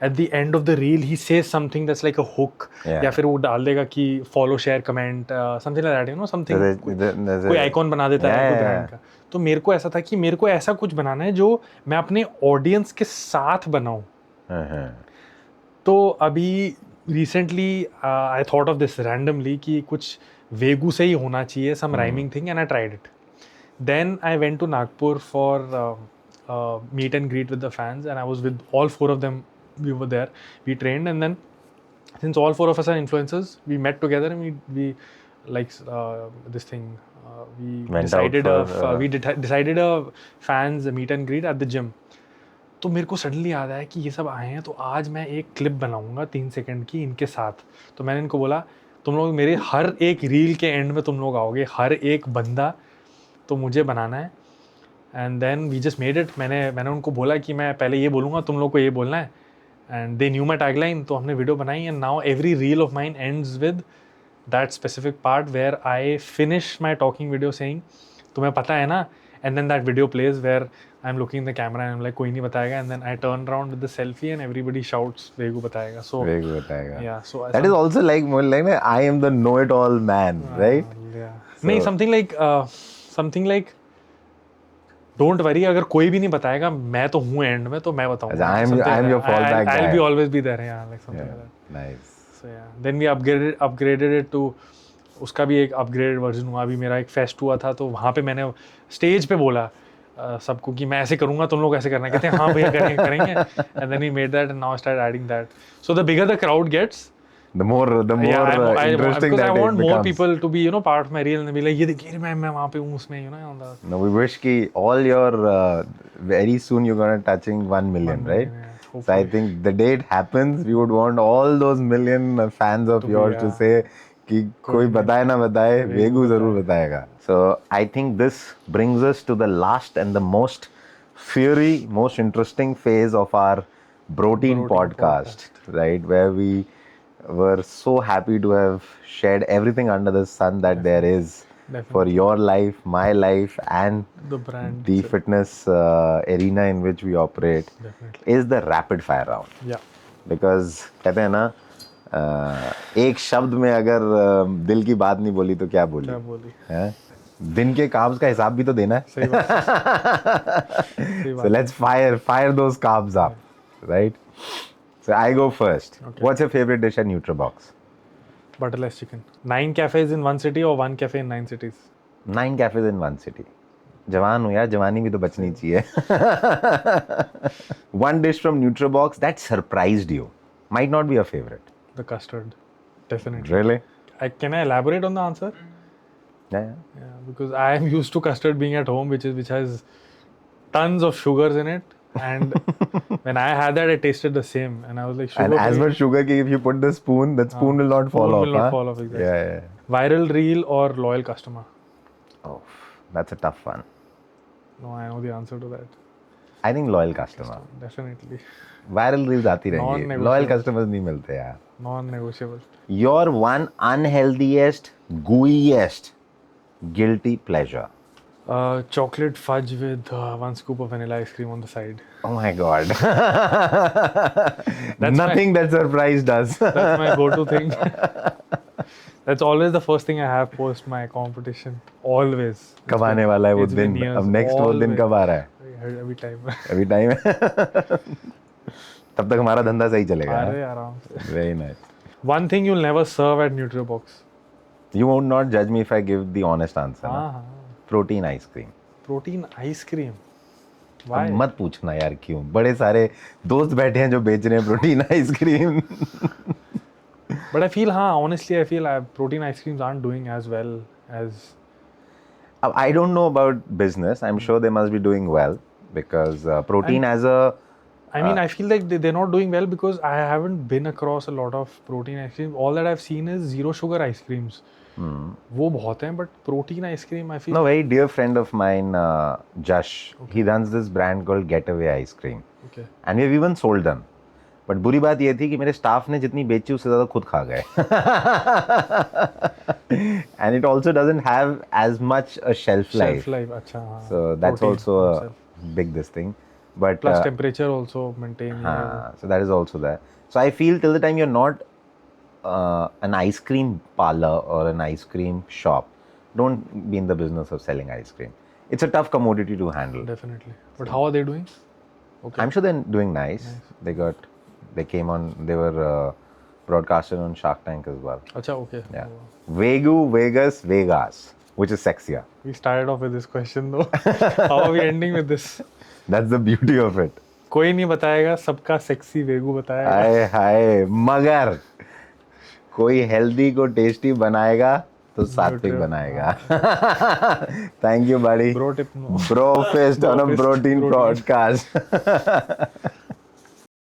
at the end of the reel he says something that's like a hook. Yeah. या फिर वो डाल देगा कि follow, share, comment, something like that, you know, something. कोई icon बना देता है कोई brand का. तो मेरे को ऐसा था कि मेरे को ऐसा कुछ बनाना है जो मैं अपने audience के साथ बनाऊं. तो अभी recently I thought of this randomly कि कुछ वेगू से ही होना चाहिए, some rhyming thing, and I tried it. Then I went to Nagpur for meet and greet with the fans, and I was with all 4 of them. We were there, we trained, and then since all 4 of us are influencers, we met together and we like this thing. We decided a fans meet and greet at the gym. तो मेरे को suddenly याद आया कि ये सब आए हैं, तो आज मैं एक क्लिप बनाऊंगा 3 सेकंड की इनके साथ. तो मैंने इनको बोला तुम लोग मेरे हर एक रील के एंड में तुम लोग आओगे, हर एक बंदा तो मुझे बनाना है. And then we just made it. मैंने उनको बोला कि मैं पहले ये बोलूँगा, तुम लोग को ये बोलना है, and they knew my tagline. तो हमने वीडियो बनाई and now every reel of mine ends with that specific part where I finish my talking video saying तुम्हें पता है ना, and then that video plays where I am looking the camera and like कोई नहीं बताएगा, and then I turn around with the selfie and everybody shouts वेगू बताएगा. So वेगू बताएगा. Yeah, so that is also like more like I am the know it all man, right? Yeah. नहीं, something like don't worry, अगर कोई भी नहीं बताएगा मैं तो हूँ एंड में, तो मैं बताऊंगा. I am your fallback guy. I'll be always be there. Yeah, like something like that. Nice. So yeah, then we upgraded it to, उसका भी एक अपग्रेडेड वर्जन हुआ. अभी मेरा एक फेस्ट हुआ था तो वहाँ पे मैंने स्टेज पे बोला सबको कि मैं ऐसे करूँगा, तुम लोग ऐसे करना. कहते हैं हाँ भैया करेंगे. And then we made that and now I started adding that. So the bigger the crowd gets, the more interesting because that I want it more becomes. people to be, you know, part of my reel and be like, ये देखिए मैं वहाँ पे हूँ उसमें, you know, on the. No, we wish कि all your very soon you're gonna touching 1 million, right? Yeah, so I think the day it happens, we would want all those million fans of yours to say कि कोई बताए ना बताए, वेगू जरूर बताएगा. So I think this brings us to the last and the most fiery, most interesting phase of our Brotein podcast, right? Where we were so happy to have shared everything under the sun that there is for your life, my life, and the brand, the fitness arena in which we operate. Definitely. Is the rapid fire round. Yeah. Because कहते हैं ना, एक शब्द में अगर दिल की बात नहीं बोली तो क्या बोली है? दिन के काब्स का हिसाब भी तो देना है. सही बात. So let's fire those carbs up, right? So I go first. Okay. What's your favorite dish at NutriBox? Butterless chicken. 9 cafes in one city or 1 cafe in 9 cities? 9 cafes in 1 city. जवान हूँ यार, जवानी भी तो बचनी चाहिए. One dish from NutriBox that surprised you. Might not be your favorite. The custard. Definitely. Really? Can I elaborate on the answer? Yeah. Because I am used to custard being at home, which has tons of sugars in it. And when I had that, it tasted the same. And I was like, sugar. And as much sugar, if you put the spoon, that spoon will not fall off. Will not fall off, exactly. Yeah. Viral reel or loyal customer? Oh, that's a tough one. No, I know the answer to that. I think loyal customer. Definitely. Viral reels आती रहेंगी. Loyal customers नहीं मिलते यार. Non-negotiable. Your one unhealthiest, gooeyest, guilty pleasure? Chocolate fudge with 1 scoop of vanilla ice cream on the side. Oh my god. Nothing that surprised us. That's my go-to thing. That's always the first thing I have post my competition. Always. कब आने वाला है वो It's been दिन? years, अब next वो दिन always. कब आ रहा है? Every time. अभी टाइम है. तब तक हमारा धंधा सही चलेगा. अरे आराम से. Very nice. One thing you'll never serve at NutriBox. You won't not judge me if I give the honest answer. हाँ ना? हाँ. Protein ice cream. Protein ice cream. Why? अब मत पूछना यार क्यों. बड़े सारे दोस्त बैठे हैं जो बेच रहे हैं protein ice cream. But I feel, honestly, I feel protein ice creams aren't doing as well as. I don't know about business. I'm sure they must be doing well because protein as a I mean, I feel like they're not doing well because I haven't been across a lot of protein ice cream. All that I've seen is zero sugar ice creams. वो बहुत हैं, but protein ice cream, I feel. no, very dear friend of mine, Jash, he runs this brand called Getaway Ice Cream. Okay. And we've even sold them. But बुरी बात ये थी कि मेरे staff ने जितनी बेची उससे ज़्यादा खुद खा गए. And it also doesn't have as much a shelf life. Shelf life, अच्छा हाँ. So that's Protein also a itself. big this thing. But Plus temperature also maintain. so that is also there. So I feel till the time you're not an ice cream parlor or an ice cream shop, don't be in the business of selling ice cream. It's a tough commodity to handle. Definitely. But how are they doing? Okay. I'm sure they're doing nice. They came on, they were broadcasted on Shark Tank as well. अच्छा, okay. Yeah. Vegu, Vegas, Vegas, which is sexier. We started off with this question though. How are we ending with this? That's the beauty of it. कोई नहीं बताएगा, सबका sexy वेगू बताएगा. हाय हाय, मगर कोई healthy को tasty बनाएगा तो सात्विक बनाएगा. Thank you, buddy. Bro tip no. Bro fist on a Bro fist, protein protein. podcast.